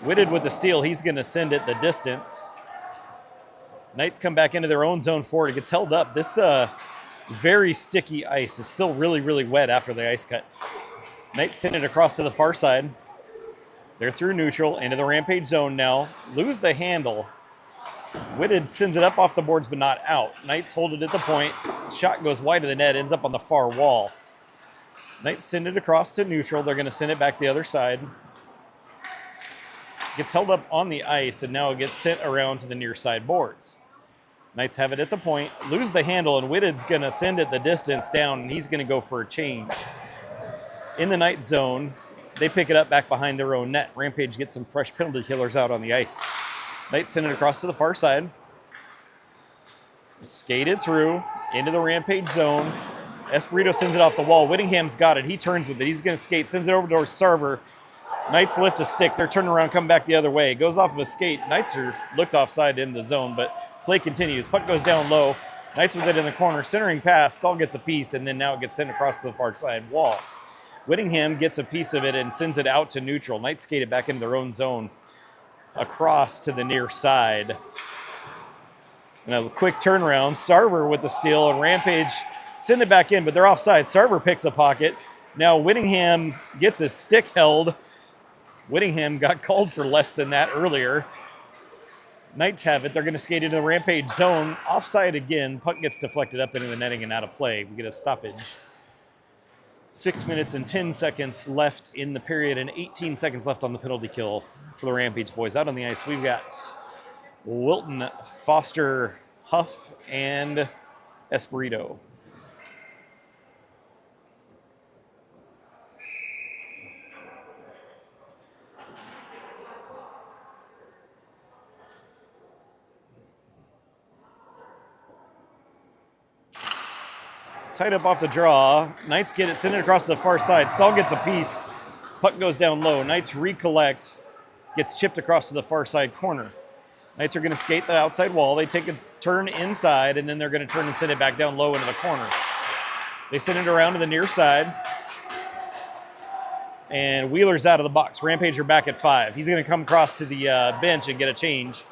Whitted with the steal. He's going to send it the distance. Knights come back into their own zone forward. It gets held up. This very sticky ice. It's still really, really wet after the ice cut. Knights send it across to the far side. They're through neutral into the Rampage zone now. Lose the handle. Whitted sends it up off the boards but not out. Knights hold it at the point. Shot goes wide of the net, ends up on the far wall. Knights send it across to neutral. They're going to send it back the other side. Gets held up on the ice, and now it gets sent around to the near side boards. Knights have it at the point. Lose the handle, and Whitted's going to send it the distance down, and he's going to go for a change. In the Knight zone, they pick it up back behind their own net. Rampage gets some fresh penalty killers out on the ice. Knights send it across to the far side. Skated through into the Rampage zone. Espirito sends it off the wall. Whittingham's got it. He turns with it. He's going to skate. Sends it over to Sarver. Knights lift a stick. They're turning around, come back the other way. Goes off of a skate. Knights are looked offside in the zone, but play continues. Puck goes down low. Knights with it in the corner. Centering pass. Stahl gets a piece, and then now it gets sent across to the far side wall. Whittingham gets a piece of it and sends it out to neutral. Knights skate it back into their own zone across to the near side. And a quick turnaround. Starver with the steal, and Rampage send it back in, but they're offside. Starver picks a pocket. Now Whittingham gets his stick held. Whittingham got called for less than that earlier. Knights have it. They're going to skate into the Rampage zone. Offside again. Puck gets deflected up into the netting and out of play. We get a stoppage. 6 minutes and 10 seconds left in the period and 18 seconds left on the penalty kill for the Rampage boys. Out on the ice, we've got Wilton, Foster, Huff, and Espirito. Tied up off the draw. Knights get it, send it across the far side. Stahl gets a piece. Puck goes down low. Knights recollect. Gets chipped across to the far side corner. Knights are going to skate the outside wall. They take a turn inside, and then they're going to turn and send it back down low into the corner. They send it around to the near side. And Wheeler's out of the box. Rampage are back at 5. He's going to come across to the bench and get a change.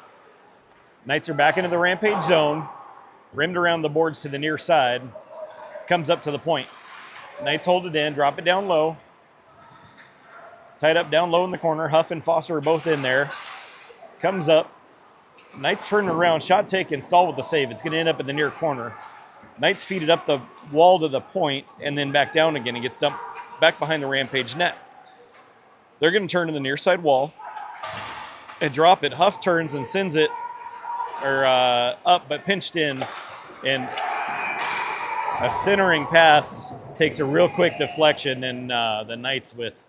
Knights are back into the Rampage zone. Rimmed around the boards to the near side. Comes up to the point. Knights hold it in, drop it down low. Tied up down low in the corner. Huff and Foster are both in there. Comes up. Knights turn around, shot taken, Stahl with the save. It's going to end up in the near corner. Knights feed it up the wall to the point and then back down again. It gets dumped back behind the Rampage net. They're going to turn to the near side wall and drop it. Huff turns and sends it up, but pinched in. And a centering pass takes a real quick deflection, and the Knights with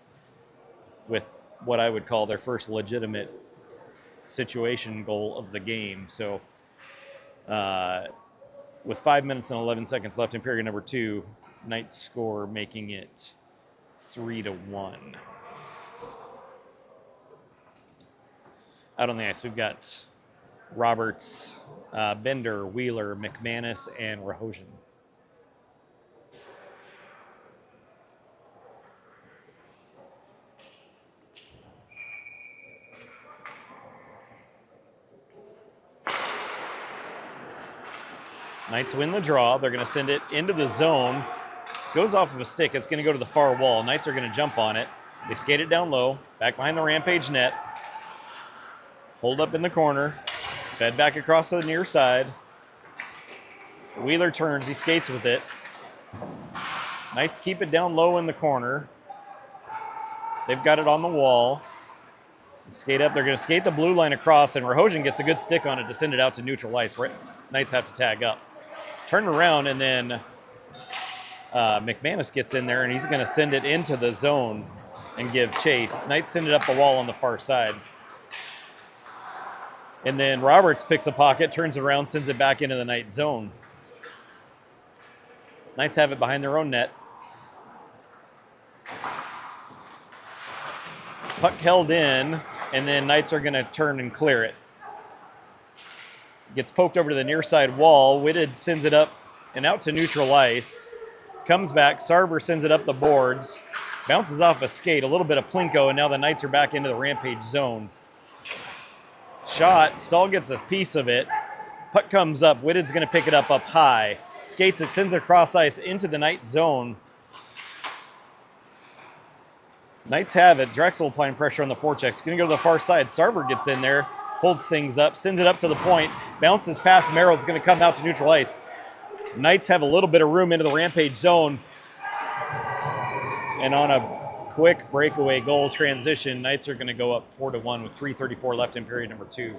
what I would call their first legitimate situation goal of the game. So with 5 minutes and 11 seconds left in period number 2, Knights score, making it 3-1. Out on the ice, we've got Roberts, Bender, Wheeler, McManus, and Rahojian. Knights win the draw. They're going to send it into the zone. Goes off of a stick. It's going to go to the far wall. Knights are going to jump on it. They skate it down low, back behind the Rampage net. Hold up in the corner. Fed back across to the near side. Wheeler turns. He skates with it. Knights keep it down low in the corner. They've got it on the wall. Skate up. They're going to skate the blue line across, and Rahojian gets a good stick on it to send it out to neutral ice. Knights have to tag up. Turn around, and then McManus gets in there, and he's going to send it into the zone and give chase. Knights send it up the wall on the far side. And then Roberts picks a pocket, turns around, sends it back into the Knight zone. Knights have it behind their own net. Puck held in, and then Knights are going to turn and clear it. Gets poked over to the near side wall. Whitted sends it up and out to neutral ice. Comes back. Sarver sends it up the boards. Bounces off a skate. A little bit of plinko, and now the Knights are back into the Rampage zone. Shot. Stahl gets a piece of it. Puck comes up. Whitted's going to pick it up high. Skates it, sends it across ice into the Knight zone. Knights have it. Drexel applying pressure on the forecheck. It's going to go to the far side. Sarver gets in there, holds things up, sends it up to the point, bounces past Merrill. It's going to come out to neutral ice. Knights have a little bit of room into the Rampage zone. And on a quick breakaway goal transition, Knights are going to go up 4-1 with 3:34 left in period number 2.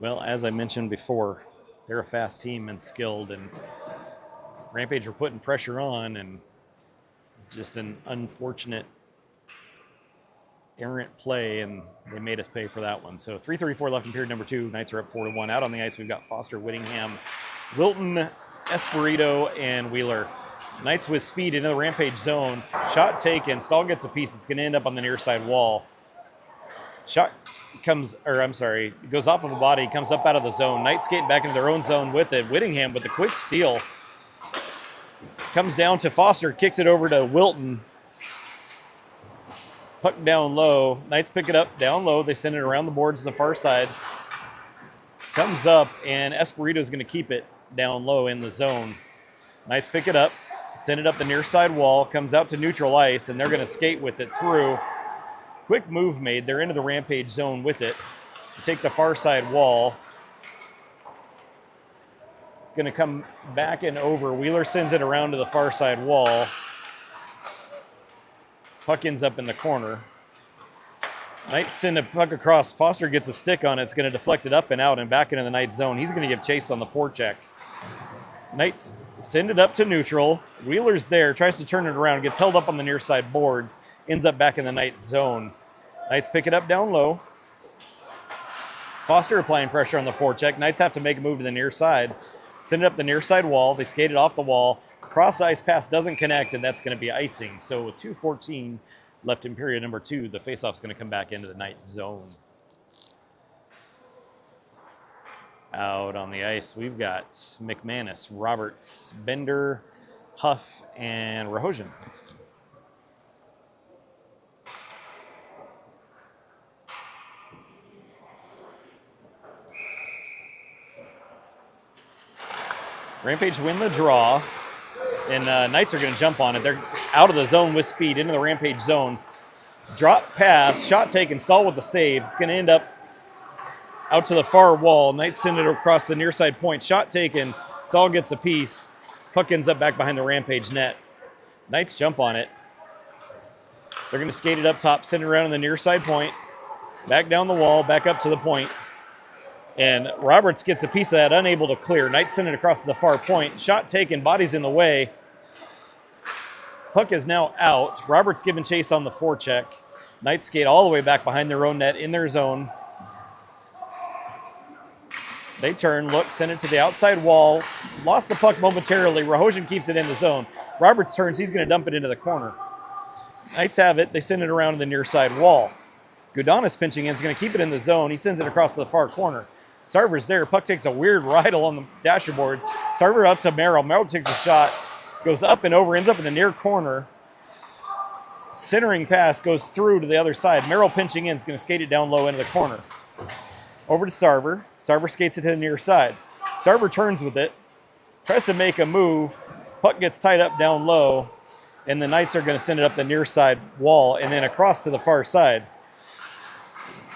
Well, as I mentioned before, they're a fast team and skilled, and Rampage were putting pressure on, and just an unfortunate errant play, and they made us pay for that one. So 3:34 left in period number 2. Knights are up 4-1. Out on the ice, we've got Foster, Whittingham, Wilton, Espirito, and Wheeler. Knights with speed into the Rampage zone. Shot taken. Stahl gets a piece. It's going to end up on the near side wall. Shot goes off of a body, comes up out of the zone. Knights skating back into their own zone with it. Whittingham with the quick steal. Comes down to Foster, kicks it over to Wilton. Puck down low. Knights pick it up down low. They send it around the boards to the far side. Comes up, and Espirito's going to keep it down low in the zone. Knights pick it up, send it up the near side wall, comes out to neutral ice, and they're going to skate with it through. Quick move made. They're into the Rampage zone with it. Take the far side wall. It's going to come back and over. Wheeler sends it around to the far side wall. Puck ends up in the corner. Knights send a puck across. Foster gets a stick on it. It's going to deflect it up and out and back into the Knight zone. He's going to give chase on the forecheck. Knights send it up to neutral. Wheeler's there. Tries to turn it around. Gets held up on the near side boards. Ends up back in the Knight zone. Knights pick it up down low. Foster applying pressure on the forecheck. Knights have to make a move to the near side. Send it up the near side wall. They skate it off the wall. Cross ice pass doesn't connect, and that's going to be icing. So with 2:14 left in period number 2, the faceoff's going to come back into the Knight zone. Out on the ice, we've got McManus, Roberts, Bender, Huff, and Rahojian. Rampage win the draw, and Knights are going to jump on it. They're out of the zone with speed into the Rampage zone. Drop pass, shot taken, Stahl with the save. It's going to end up out to the far wall. Knights send it across the near side point. Shot taken. Stahl gets a piece. Puck ends up back behind the Rampage net. Knights jump on it. They're going to skate it up top, send it around in the near side point. Back down the wall, back up to the point. And Roberts gets a piece of that, unable to clear. Knights send it across to the far point. Shot taken, body's in the way. Puck is now out. Roberts giving chase on the forecheck. Knights skate all the way back behind their own net in their zone. They turn, look, send it to the outside wall. Lost the puck momentarily. Rahosian keeps it in the zone. Roberts turns, he's going to dump it into the corner. Knights have it. They send it around the near side wall. Gudanis pinching in is going to keep it in the zone. He sends it across to the far corner. Sarver's there. Puck takes a weird ride along the dasher boards. Sarver up to Merrill. Merrill takes a shot. Goes up and over. Ends up in the near corner. Centering pass goes through to the other side. Merrill pinching in is going to skate it down low into the corner. Over to Sarver. Sarver skates it to the near side. Sarver turns with it. Tries to make a move. Puck gets tied up down low. And the Knights are going to send it up the near side wall and then across to the far side.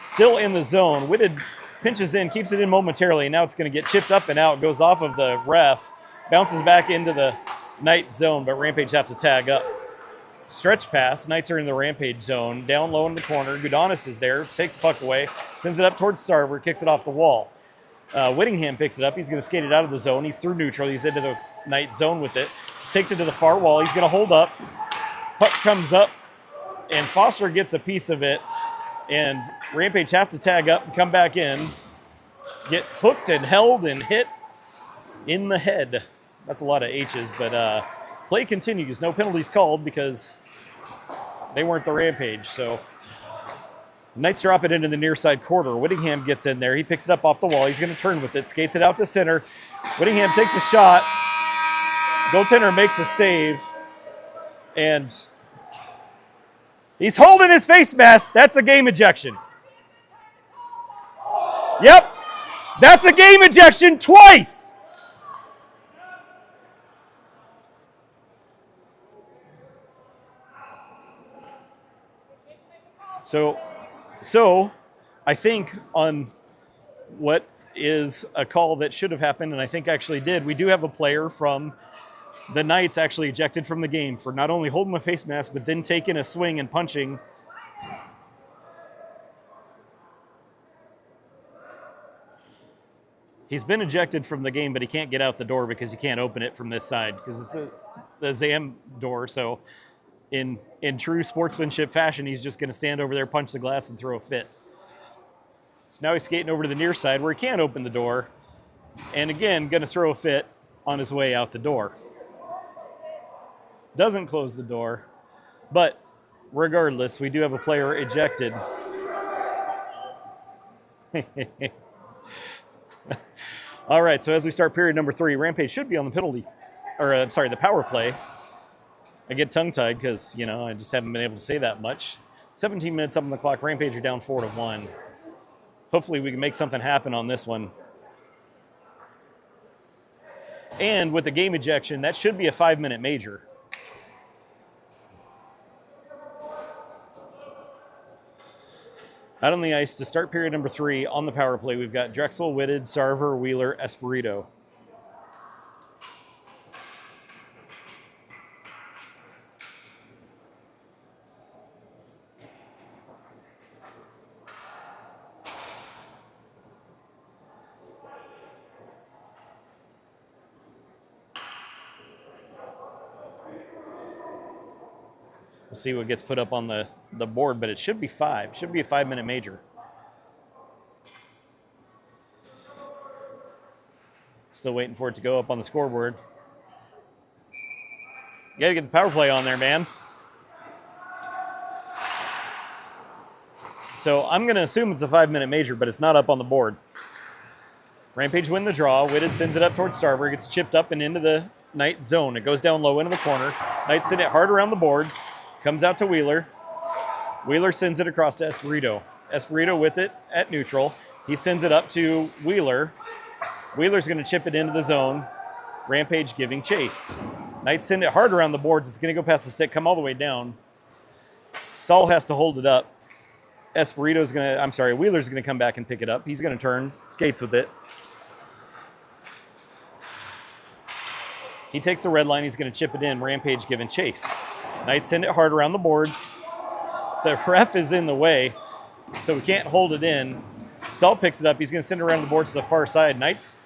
Still in the zone. Whitted pinches in, keeps it in momentarily. Now it's going to get chipped up and out. Goes off of the ref. Bounces back into the Knight zone, but Rampage have to tag up. Stretch pass. Knights are in the Rampage zone. Down low in the corner. Gudanis is there. Takes the puck away. Sends it up towards Sarver. Kicks it off the wall. Whittingham picks it up. He's going to skate it out of the zone. He's through neutral. He's into the Knight zone with it. Takes it to the far wall. He's going to hold up. Puck comes up, and Foster gets a piece of it. And Rampage have to tag up and come back in. Get hooked and held and hit in the head. That's a lot of H's, but play continues. No penalties called because they weren't the Rampage. So Knights drop it into the near side quarter. Whittingham gets in there. He picks it up off the wall. He's going to turn with it. Skates it out to center. Whittingham takes a shot. Goaltender makes a save. And he's holding his face mask. That's a game ejection. Yep. That's a game ejection twice. So I think on what is a call that should have happened, and I think actually did, we do have a player from the Knights actually ejected from the game for not only holding a face mask, but then taking a swing and punching. He's been ejected from the game, but he can't get out the door because he can't open it from this side because it's the ZAM door. So in true sportsmanship fashion, he's just going to stand over there, punch the glass, and throw a fit. So now he's skating over to the near side where he can't open the door. And again, going to throw a fit on his way out the door. Doesn't close the door. But regardless, we do have a player ejected. All right, so as we start period number 3, Rampage should be on the penalty, or I'm sorry, the power play. I get tongue-tied because, I just haven't been able to say that much. 17 minutes up on the clock. Rampage are down 4-1. Hopefully we can make something happen on this one. And with the game ejection, that should be a 5-minute major. Out on the ice to start period number 3 on the power play, we've got Drexel, Whitted, Sarver, Wheeler, Espirito. We'll see what gets put up on the board, but it should be 5. It should be a 5-minute major. Still waiting for it to go up on the scoreboard. You gotta get the power play on there, man. So I'm gonna assume it's a 5-minute major, but it's not up on the board. Rampage win the draw. Whitted sends it up towards Sarver. Gets chipped up and into the Knight zone. It goes down low into the corner. Knights send it hard around the boards. Comes out to Wheeler. Wheeler sends it across to Espirito. Espirito with it at neutral. He sends it up to Wheeler. Wheeler's going to chip it into the zone. Rampage giving chase. Knights send it hard around the boards. It's going to go past the stick, come all the way down. Stahl has to hold it up. Wheeler's gonna come back and pick it up. He's gonna turn, skates with it. He takes the red line, he's gonna chip it in. Rampage giving chase. Knights send it hard around the boards. The ref is in the way, so we can't hold it in. Stahl picks it up, he's gonna send it around the boards to the far side. Knights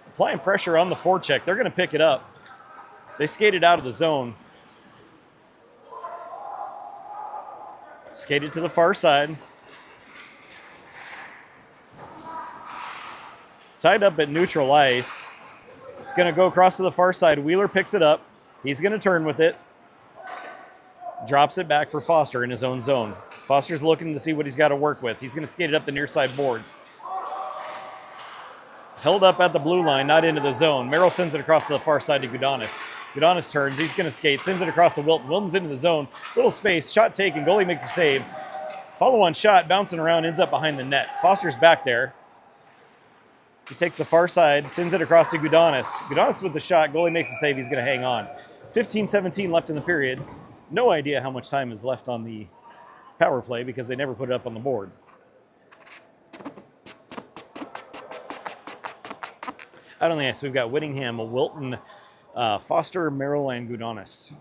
applying pressure on the forecheck. They're gonna pick it up. They skated out of the zone. Skated to the far side. Tied up at neutral ice. It's going to go across to the far side. Wheeler picks it up. He's going to turn with it. Drops it back for Foster in his own zone. Foster's looking to see what he's got to work with. He's going to skate it up the near side boards. Held up at the blue line, not into the zone. Merrill sends it across to the far side to Gudanis. Gudanis turns, he's going to skate, sends it across to Wilton. Wilton's into the zone, little space, shot taken, goalie makes a save. Follow-on shot, bouncing around, ends up behind the net. Foster's back there. He takes the far side, sends it across to Gudanis. Gudanis with the shot, goalie makes a save, he's going to hang on. 15-17 left in the period. No idea how much time is left on the power play because they never put it up on the board. Out on the ice, we've got Whittingham, Wilton, Foster, Merrill, and Gudanis.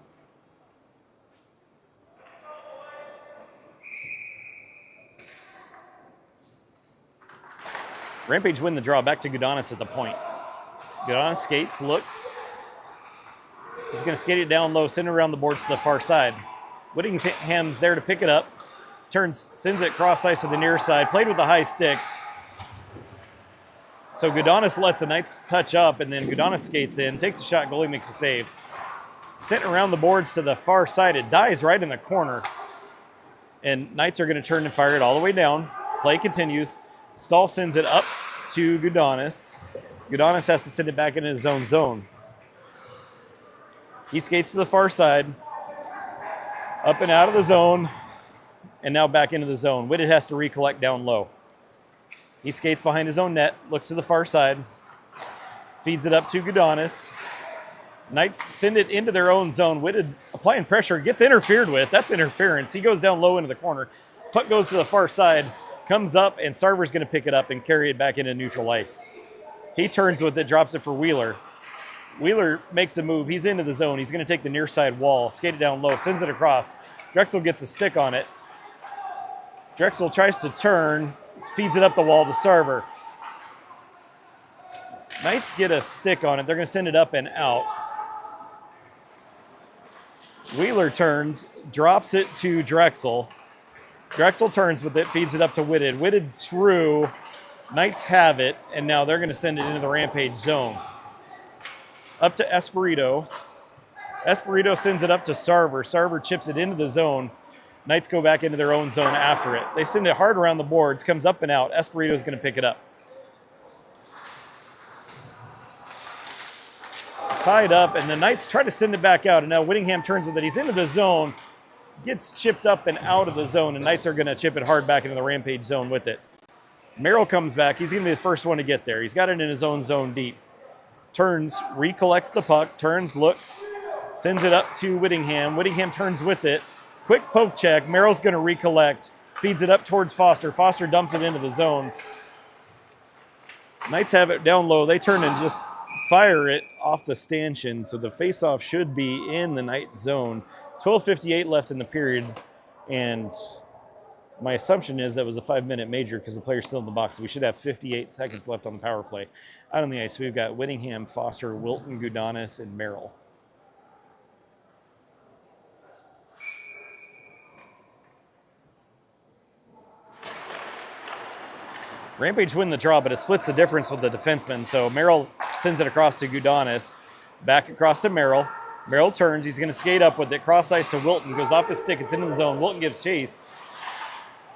Rampage win the draw, back to Gudanis at the point. Gudanis skates, looks. He's going to skate it down low, send it around the boards to the far side. Whittingham's there to pick it up. Turns, sends it cross ice to the near side. Played with the high stick. So Gudanis lets the Knights touch up, and then Gudanis skates in, takes a shot, goalie makes a save. Sent around the boards to the far side. It dies right in the corner. And Knights are going to turn and fire it all the way down. Play continues. Stahl sends it up to Gudanis. Gudanis has to send it back into his own zone. He skates to the far side. Up and out of the zone. And now back into the zone. Whitted has to recollect down low. He skates behind his own net, looks to the far side, feeds it up to Gudanis. Knights send it into their own zone. Whitted applying pressure, gets interfered with. That's interference. He goes down low into the corner. Puck goes to the far side, comes up, and Sarver's going to pick it up and carry it back into neutral ice. He turns with it, drops it for Wheeler. Wheeler makes a move. He's into the zone. He's going to take the near side wall, skate it down low, sends it across. Drexel gets a stick on it. Drexel tries to turn, feeds it up the wall to Sarver. Knights get a stick on it. They're going to send it up and out. Wheeler turns, drops it to Drexel. Drexel turns with it, feeds it up to Whitted. Whitted through. Knights have it, and now they're going to send it into the Rampage zone. Up to Espirito. Espirito sends it up to Sarver. Sarver chips it into the zone. Knights go back into their own zone after it. They send it hard around the boards, comes up and out. Espirito's going to pick it up. Tied up, and the Knights try to send it back out, and now Whittingham turns with it. He's into the zone, gets chipped up and out of the zone, and Knights are going to chip it hard back into the Rampage zone with it. Merrill comes back. He's going to be the first one to get there. He's got it in his own zone deep. Turns, recollects the puck, turns, looks, sends it up to Whittingham. Whittingham turns with it. Quick poke check. Merrill's going to recollect. Feeds it up towards Foster. Foster dumps it into the zone. Knights have it down low. They turn and just fire it off the stanchion. So the faceoff should be in the Knight zone. 12:58 left in the period. And my assumption is that was a 5-minute major because the player's still in the box. So we should have 58 seconds left on the power play. Out on the ice, we've got Whittingham, Foster, Wilton, Gudanis, and Merrill. Rampage win the draw, but it splits the difference with the defenseman. So Merrill sends it across to Gudanis. Back across to Merrill. Merrill turns. He's going to skate up with it. Cross ice to Wilton. Goes off his stick. It's into the zone. Wilton gives chase.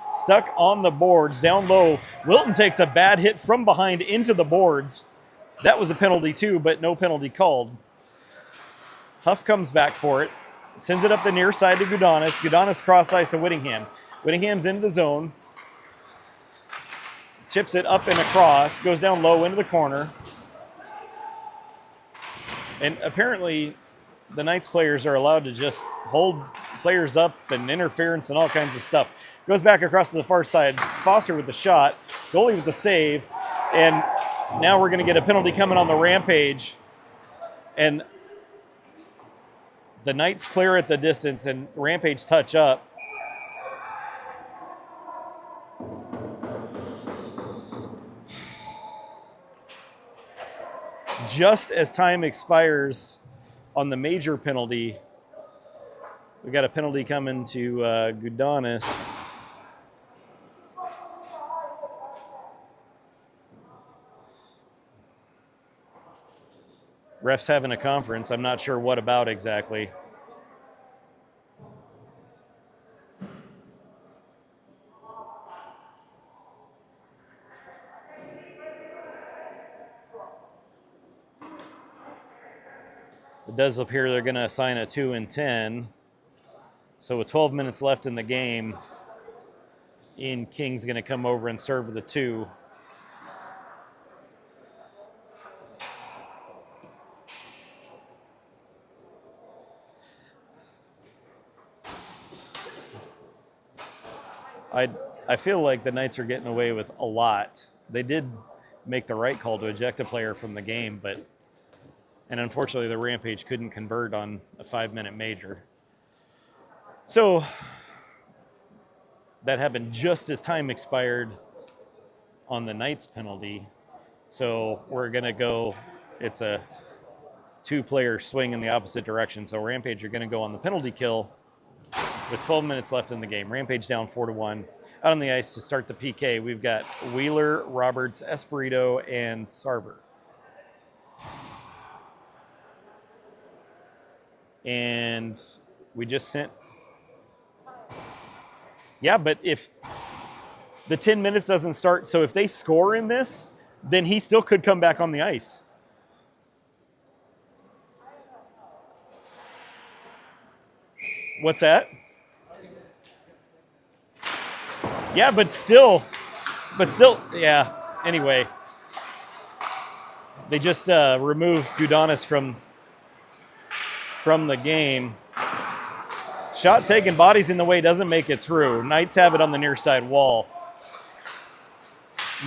Stuck on the boards. Down low. Wilton takes a bad hit from behind into the boards. That was a penalty too, but no penalty called. Huff comes back for it. Sends it up the near side to Gudanis. Gudanis cross ice to Whittingham. Whittingham's into the zone. Chips it up and across, goes down low into the corner. And apparently the Knights players are allowed to just hold players up and interference and all kinds of stuff. Goes back across to the far side. Foster with the shot. Goalie with the save. And now we're going to get a penalty coming on the Rampage. And the Knights clear at the distance, and Rampage touch up. Just as time expires on the major penalty, we got a penalty coming to Gudanis. Ref's having a conference. I'm not sure what about exactly. It does appear they're going to assign a 2 and 10. So with 12 minutes left in the game, Ian King's going to come over and serve the 2. I feel like the Knights are getting away with a lot. They did make the right call to eject a player from the game, and unfortunately the Rampage couldn't convert on a 5-minute major. So that happened just as time expired on the Knights penalty. So we're going to go, it's a 2-player swing in the opposite direction. So Rampage are going to go on the penalty kill with 12 minutes left in the game. Rampage down 4-1. Out on the ice to start the PK, we've got Wheeler, Roberts, Espirito, and Sarver. And we just sent... Yeah, but if the 10 minutes doesn't start, so if they score in this, then he still could come back on the ice. What's that? Yeah, but still, yeah. Anyway, they just removed Gudanis from the game. Shot taken, body's in the way, doesn't make it through. Knights have it on the near side wall.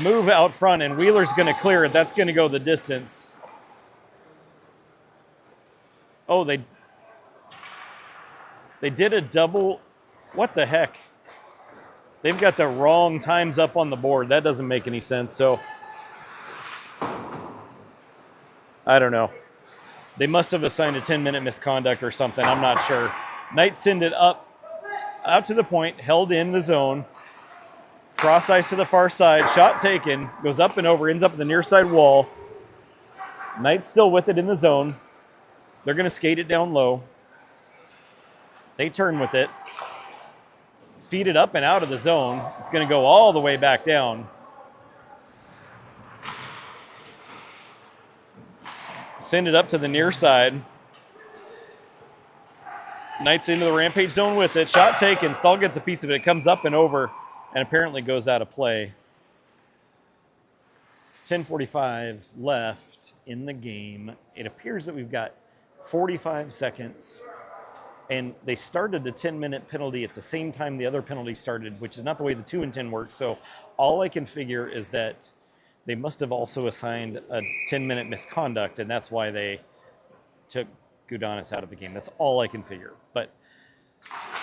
Move out front, and Wheeler's going to clear it. That's going to go the distance. Oh, they did a double. What the heck? They've got the wrong times up on the board. That doesn't make any sense. So, I don't know. They must have assigned a 10-minute misconduct or something. I'm not sure. Knights send it up, out to the point, held in the zone. Cross ice to the far side. Shot taken. Goes up and over. Ends up at the near side wall. Knights still with it in the zone. They're going to skate it down low. They turn with it. Feed it up and out of the zone. It's going to go all the way back down. Send it up to the near side. Knights into the Rampage zone with it. Shot taken. Stahl gets a piece of it. It comes up and over and apparently goes out of play. 10:45 left in the game. It appears that we've got 45 seconds. And they started a 10-minute penalty at the same time the other penalty started, which is not the way the 2 and 10 works. So all I can figure is that they must have also assigned a 10-minute misconduct, and that's why they took Gudanis out of the game. That's all I can figure. But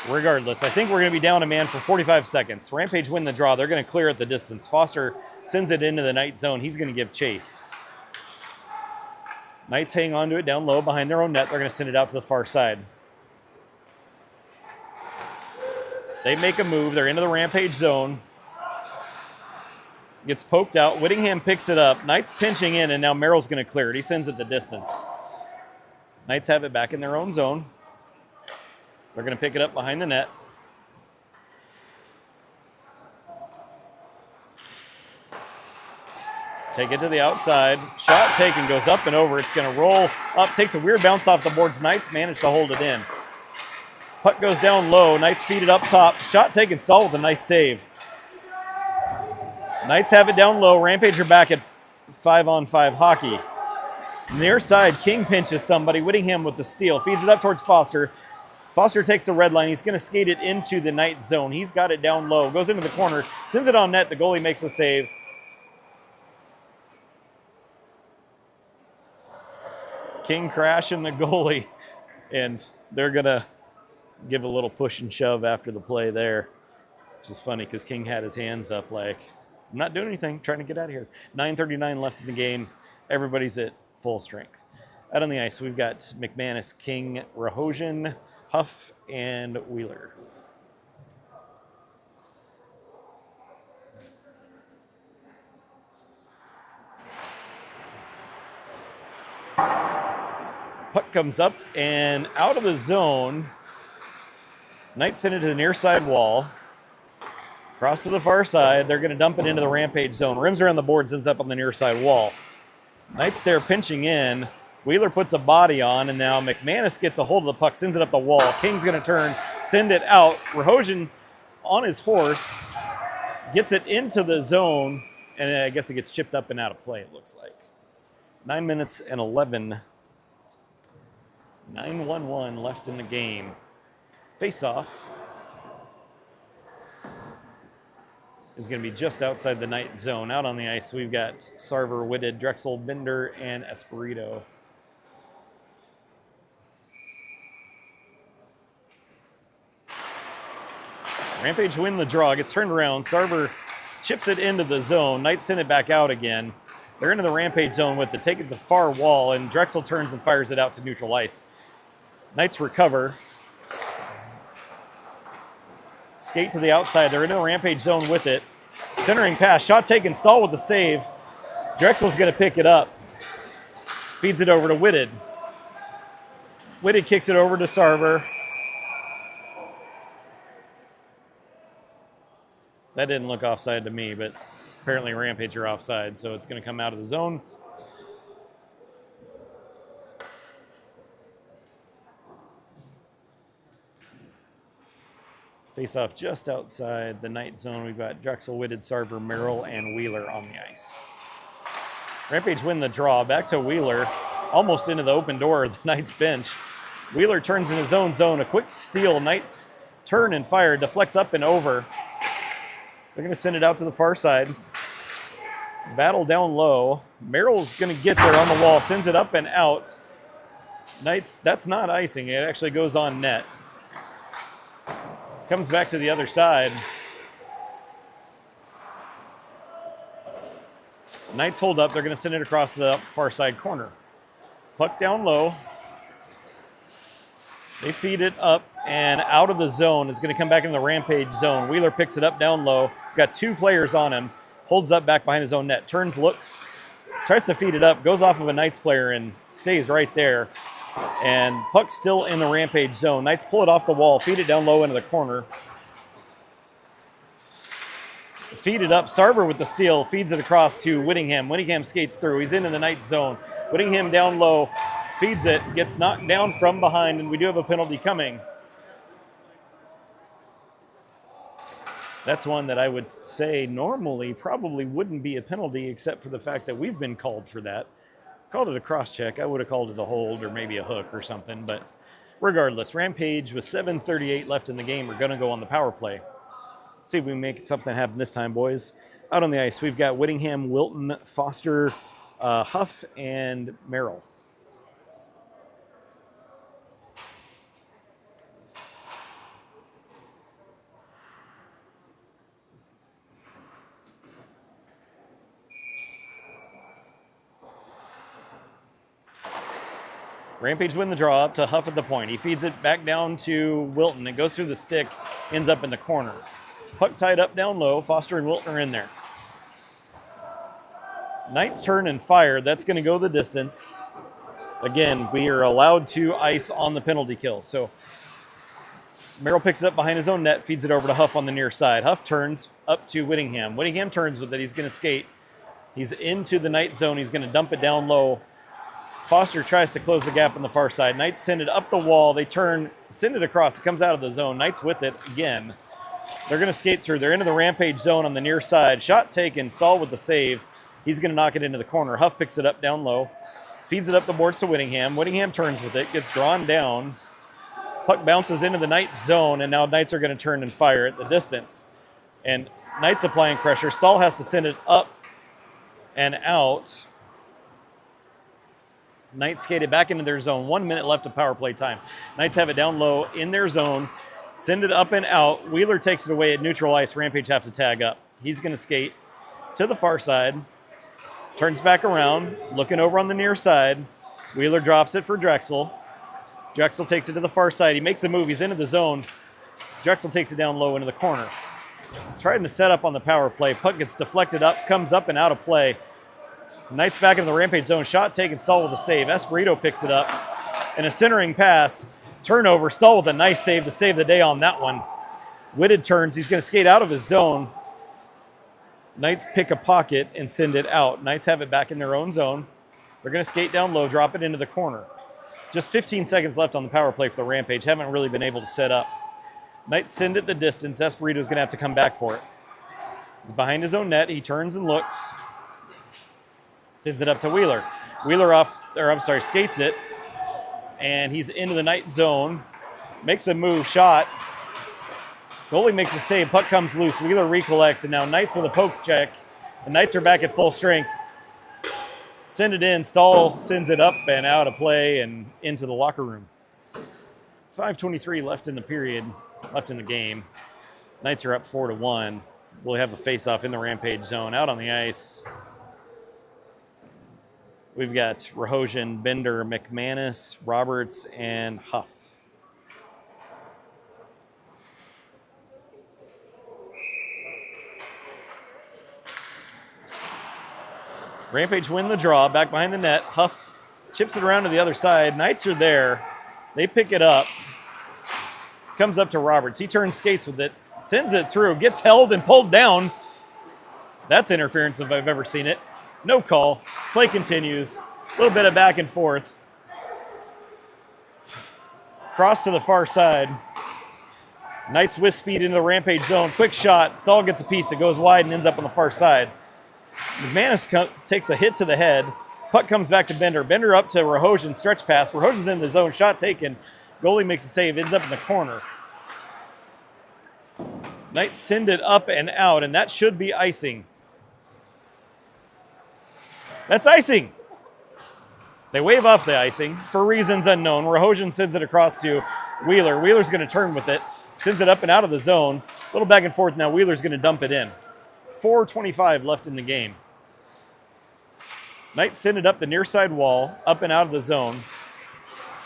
regardless, I think we're going to be down a man for 45 seconds. Rampage win the draw. They're going to clear at the distance. Foster sends it into the Knight zone. He's going to give chase. Knights hang on to it down low behind their own net. They're going to send it out to the far side. They make a move. They're into the Rampage zone. Gets poked out. Whittingham picks it up. Knights pinching in, and now Merrill's going to clear it. He sends it the distance. Knights have it back in their own zone. They're going to pick it up behind the net. Take it to the outside. Shot taken, goes up and over. It's going to roll up. Takes a weird bounce off the boards. Knights manage to hold it in. Puck goes down low. Knights feed it up top. Shot taken. Stahl with a nice save. Knights have it down low. Rampage are back at 5-on-5 hockey. Near side, King pinches somebody. Whittingham with the steal. Feeds it up towards Foster. Foster takes the red line. He's going to skate it into the Knight zone. He's got it down low. Goes into the corner. Sends it on net. The goalie makes a save. King crashing the goalie. And they're going to give a little push and shove after the play there. Which is funny because King had his hands up like, I'm not doing anything. Trying to get out of here. 9:39 left in the game. Everybody's at full strength. Out on the ice, we've got McManus, King, Rahosian, Huff, and Wheeler. Puck comes up and out of the zone. Knights send it to the near side wall. Cross to the far side. They're going to dump it into the Rampage zone. Rims around the boards, ends up on the near side wall. Knights there pinching in. Wheeler puts a body on, and now McManus gets a hold of the puck, sends it up the wall. King's going to turn, send it out. Rahosian on his horse gets it into the zone, and I guess it gets chipped up and out of play, it looks like. 9 minutes and 11. 9-1-1 left in the game. Face-off is going to be just outside the Knight zone. Out on the ice, we've got Sarver, Whitted, Drexel, Bender, and Espirito. Rampage win the draw, gets turned around. Sarver chips it into the zone. Knights send it back out again. They're into the Rampage zone with it, take it to the far wall, and Drexel turns and fires it out to neutral ice. Knights recover. Skate to the outside. They're into the Rampage zone with it. Centering pass. Shot taken. Stahl with the save. Drexel's going to pick it up. Feeds it over to Whitted. Whitted kicks it over to Sarver. That didn't look offside to me, but apparently Rampage are offside, so it's going to come out of the zone. Face off just outside the Knight zone. We've got Drexel, Whitted, Sarver, Merrill, and Wheeler on the ice. Rampage win the draw. Back to Wheeler, almost into the open door of the Knights bench. Wheeler turns in his own zone. A quick steal. Knights turn and fire. Deflects up and over. They're going to send it out to the far side. Battle down low. Merrill's going to get there on the wall. Sends it up and out. Knights, that's not icing. It actually goes on net. Comes back to the other side. Knights hold up. They're going to send it across the far side corner. Puck down low. They feed it up and out of the zone. It's going to come back into the Rampage zone. Wheeler picks it up down low. It's got two players on him. Holds up back behind his own net. Turns, looks, tries to feed it up. Goes off of a Knights player and stays right there. And puck's still in the Rampage zone. Knights pull it off the wall, feed it down low into the corner. Feed it up. Sarver with the steal, feeds it across to Whittingham. Whittingham skates through. He's into the Knights zone. Whittingham down low, feeds it, gets knocked down from behind, and we do have a penalty coming. That's one that I would say normally probably wouldn't be a penalty except for the fact that we've been called for that. Called it a cross-check. I would have called it a hold or maybe a hook or something. But regardless, Rampage with 7:38 left in the game. We're going to go on the power play. Let's see if we can make something happen this time, boys. Out on the ice, we've got Whittingham, Wilton, Foster, Huff, and Merrill. Rampage win the draw up to Huff at the point. He feeds it back down to Wilton. It goes through the stick, ends up in the corner. Puck tied up down low. Foster and Wilton are in there. Knights turn and fire. That's going to go the distance. Again, we are allowed to ice on the penalty kill. So Merrill picks it up behind his own net, feeds it over to Huff on the near side. Huff turns up to Whittingham. Whittingham turns with it. He's going to skate. He's into the Knight zone. He's going to dump it down low. Foster tries to close the gap on the far side. Knights send it up the wall. They turn, send it across. It comes out of the zone. Knights with it again. They're going to skate through. They're into the Rampage zone on the near side. Shot taken. Stahl with the save. He's going to knock it into the corner. Huff picks it up down low. Feeds it up the boards to Whittingham. Whittingham turns with it. Gets drawn down. Puck bounces into the Knights zone, and now Knights are going to turn and fire at the distance. And Knights applying pressure. Stahl has to send it up and out. Knights skated back into their zone. 1 minute left of power play time. Knights have it down low in their zone. Send it up and out. Wheeler takes it away at neutral ice. Rampage have to tag up. He's going to skate to the far side. Turns back around, looking over on the near side. Wheeler drops it for Drexel. Drexel takes it to the far side. He makes a move. He's into the zone. Drexel takes it down low into the corner. Trying to set up on the power play. Puck gets deflected up, comes up and out of play. Knights back into the Rampage zone. Shot taken, Stahl with a save. Esperito picks it up. And a centering pass. Turnover. Stahl with a nice save to save the day on that one. Whitted turns. He's going to skate out of his zone. Knights pick a pocket and send it out. Knights have it back in their own zone. They're going to skate down low, drop it into the corner. Just 15 seconds left on the power play for the Rampage. Haven't really been able to set up. Knights send it the distance. Esperito's going to have to come back for it. He's behind his own net. He turns and looks. Sends it up to Wheeler. Wheeler skates it. And he's into the Knight zone. Makes a move, shot. Goalie makes a save. Puck comes loose. Wheeler recollects, and now Knights with a poke check. The Knights are back at full strength. Send it in. Stahl sends it up and out of play and into the locker room. 5:23 left in the period, left in the game. Knights are up 4-1. We'll have a face-off in the Rampage zone. Out on the ice, we've got Rahosian, Bender, McManus, Roberts, and Huff. Rampage win the draw, back behind the net. Huff chips it around to the other side. Knights are there. They pick it up. Comes up to Roberts. He turns, skates with it, sends it through, gets held and pulled down. That's interference if I've ever seen it. No call. Play continues. A little bit of back and forth. Cross to the far side. Knights with speed into the Rampage zone. Quick shot. Stahl gets a piece. It goes wide and ends up on the far side. McManus takes a hit to the head. Puck comes back to Bender. Bender up to Rahosian. Stretch pass. Rahosian's in the zone. Shot taken. Goalie makes a save. Ends up in the corner. Knights send it up and out, and that should be icing. That's icing. They wave off the icing for reasons unknown. Rahosian sends it across to Wheeler. Wheeler's going to turn with it. Sends it up and out of the zone. A little back and forth now. Wheeler's going to dump it in. 4:25 left in the game. Knights send it up the near side wall, up and out of the zone.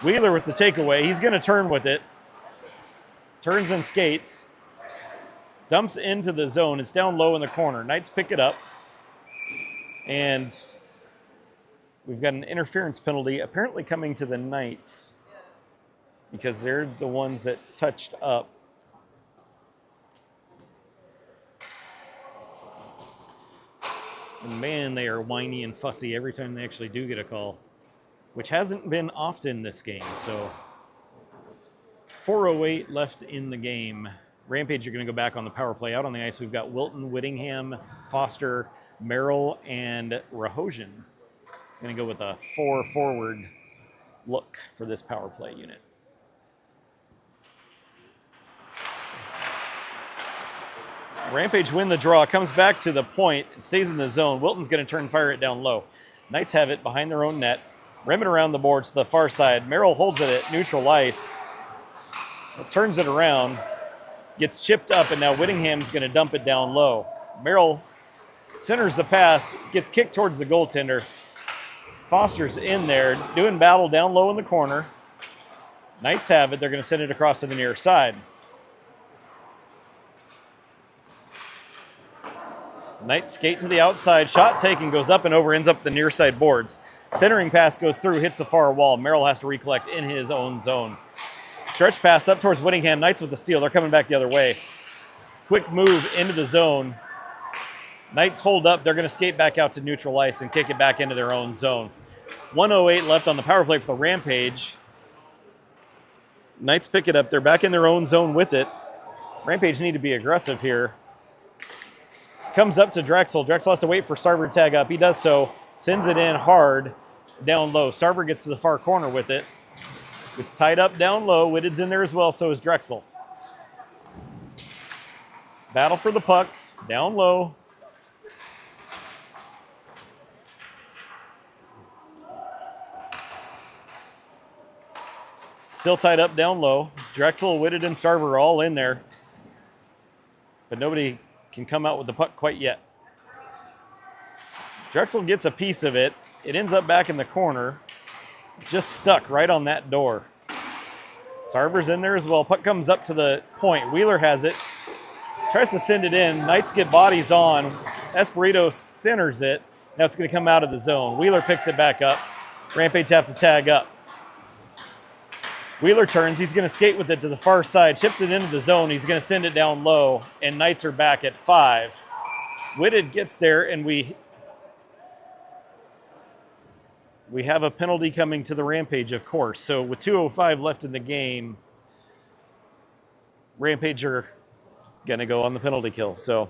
Wheeler with the takeaway. He's going to turn with it. Turns and skates. Dumps into the zone. It's down low in the corner. Knights pick it up. And we've got an interference penalty apparently coming to the Knights because they're the ones that touched up. And man, they are whiny and fussy every time they actually do get a call, which hasn't been often this game. So 4:08 left in the game. Rampage are going to go back on the power play. Out on the ice, we've got Wilton, Whittingham, Foster, Merrill, and Rahosian. Going to go with a 4-forward look for this power play unit. Rampage win the draw, comes back to the point, and stays in the zone. Wilton's going to turn and fire it down low. Knights have it behind their own net. Rim it around the boards to the far side. Merrill holds it at neutral ice. Turns it around. Gets chipped up, and now Whittingham's going to dump it down low. Merrill centers the pass, gets kicked towards the goaltender. Foster's in there, doing battle down low in the corner. Knights have it. They're going to send it across to the near side. Knights skate to the outside. Shot taken, goes up and over, ends up the near side boards. Centering pass goes through, hits the far wall. Merrill has to recollect in his own zone. Stretch pass up towards Whittingham. Knights with the steal. They're coming back the other way. Quick move into the zone. Knights hold up. They're going to skate back out to neutral ice and kick it back into their own zone. 1:08 left on the power play for the Rampage. Knights pick it up. They're back in their own zone with it. Rampage need to be aggressive here. Comes up to Drexel. Drexel has to wait for Sarver to tag up. He does so. Sends it in hard down low. Sarver gets to the far corner with it. It's tied up down low. Whitted's in there as well, so is Drexel. Battle for the puck, down low. Still tied up down low. Drexel, Whitted, and Starver are all in there. But nobody can come out with the puck quite yet. Drexel gets a piece of it. It ends up back in the corner. It's just stuck right on that door. Sarver's in there as well. Puck comes up to the point. Wheeler has it. Tries to send it in. Knights get bodies on. Espirito centers it. Now it's going to come out of the zone. Wheeler picks it back up. Rampage have to tag up. Wheeler turns. He's going to skate with it to the far side. Chips it into the zone. He's going to send it down low. And Knights are back at 5. Whitted gets there, and we have a penalty coming to the Rampage, of course. So with 2:05 left in the game, Rampage are going to go on the penalty kill. So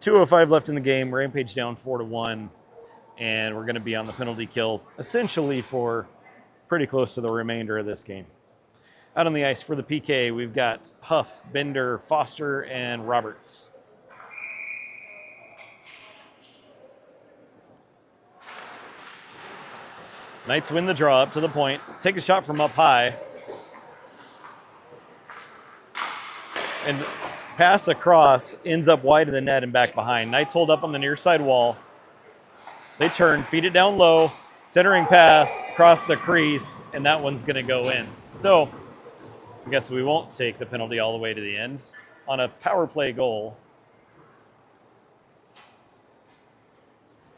2:05 left in the game, Rampage down 4-1, and we're going to be on the penalty kill essentially for pretty close to the remainder of this game. Out on the ice for the PK, we've got Huff, Bender, Foster, and Roberts. Knights win the draw up to the point. Take a shot from up high. And pass across, ends up wide of the net and back behind. Knights hold up on the near side wall. They turn, feed it down low, centering pass, across the crease, and that one's going to go in. So I guess we won't take the penalty all the way to the end. On a power play goal,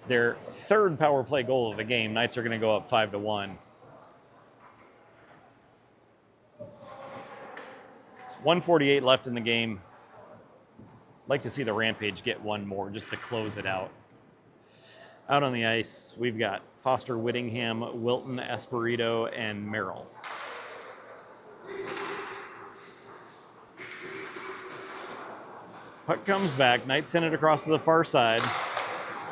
their third power play goal of the game, Knights are going to go up 5-1. It's 1:48 left in the game. I'd like to see the Rampage get one more just to close it out. Out on the ice, we've got Foster, Whittingham, Wilton, Espirito, and Merrill. Puck comes back. Knights send it across to the far side.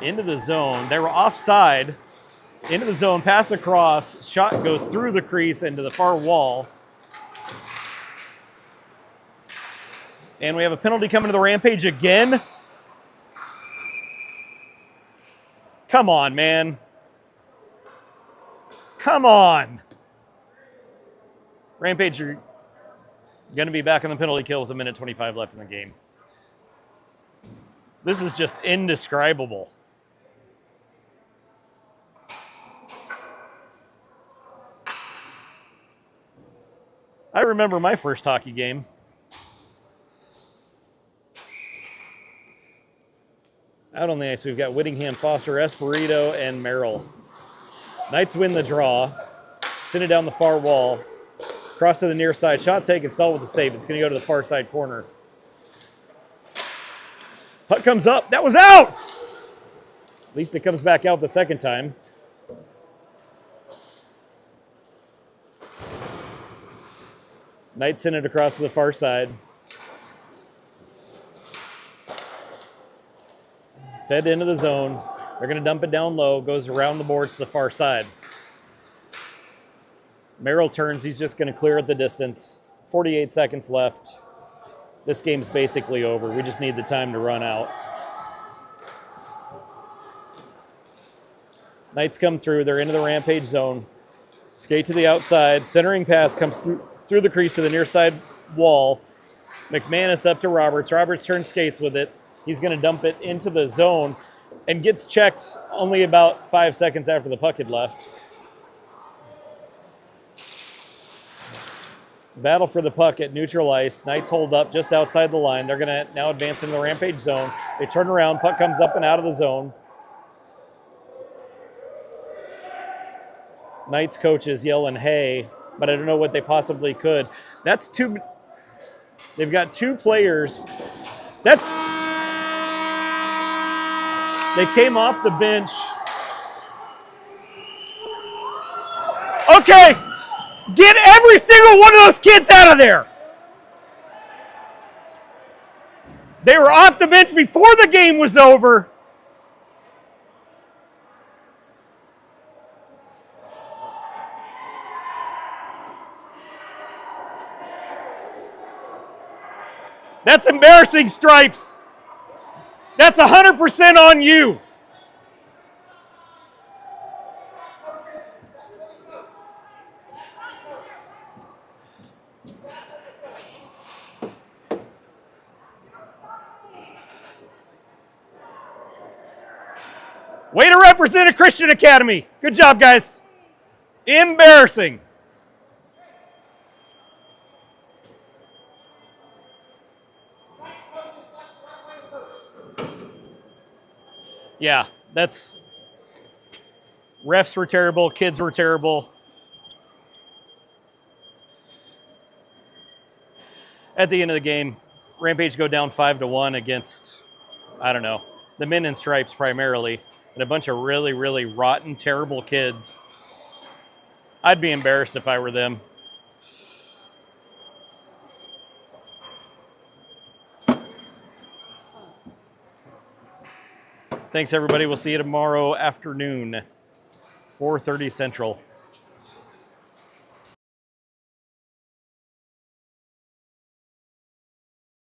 Into the zone. They were offside. Into the zone, pass across. Shot goes through the crease into the far wall. And we have a penalty coming to the Rampage again. Come on, man. Come on. Rampage are going to be back on the penalty kill with 1:25 left in the game. This is just indescribable. I remember my first hockey game. Out on the ice, we've got Whittingham, Foster, Espirito, and Merrill. Knights win the draw. Send it down the far wall. Cross to the near side. Shot taken, stall with the save. It's going to go to the far side corner. Puck comes up. That was out! At least it comes back out the second time. Knights send it across to the far side. Fed into the zone. They're going to dump it down low. Goes around the boards to the far side. Merrill turns. He's just going to clear at the distance. 48 seconds left. This game's basically over. We just need the time to run out. Knights come through. They're into the Rampage zone. Skate to the outside. Centering pass comes through the crease to the near side wall. McManus up to Roberts. Roberts turns, skates with it. He's going to dump it into the zone and gets checked only about 5 seconds after the puck had left. Battle for the puck at neutral ice. Knights hold up just outside the line. They're going to now advance into the Rampage zone. They turn around. Puck comes up and out of the zone. Knights coaches yelling, "Hey," but I don't know what they possibly could. That's two. They've got two players. They came off the bench. Okay, get every single one of those kids out of there. They were off the bench before the game was over. That's embarrassing, Stripes. That's 100% on you. Way to represent a Christian academy. Good job, guys. Embarrassing. Yeah, that's... Refs were terrible. Kids were terrible. At the end of the game, Rampage go down 5-1 against, I don't know, the men in stripes primarily, and a bunch of really, really rotten, terrible kids. I'd be embarrassed if I were them. Thanks, everybody. We'll see you tomorrow afternoon, 4:30 Central.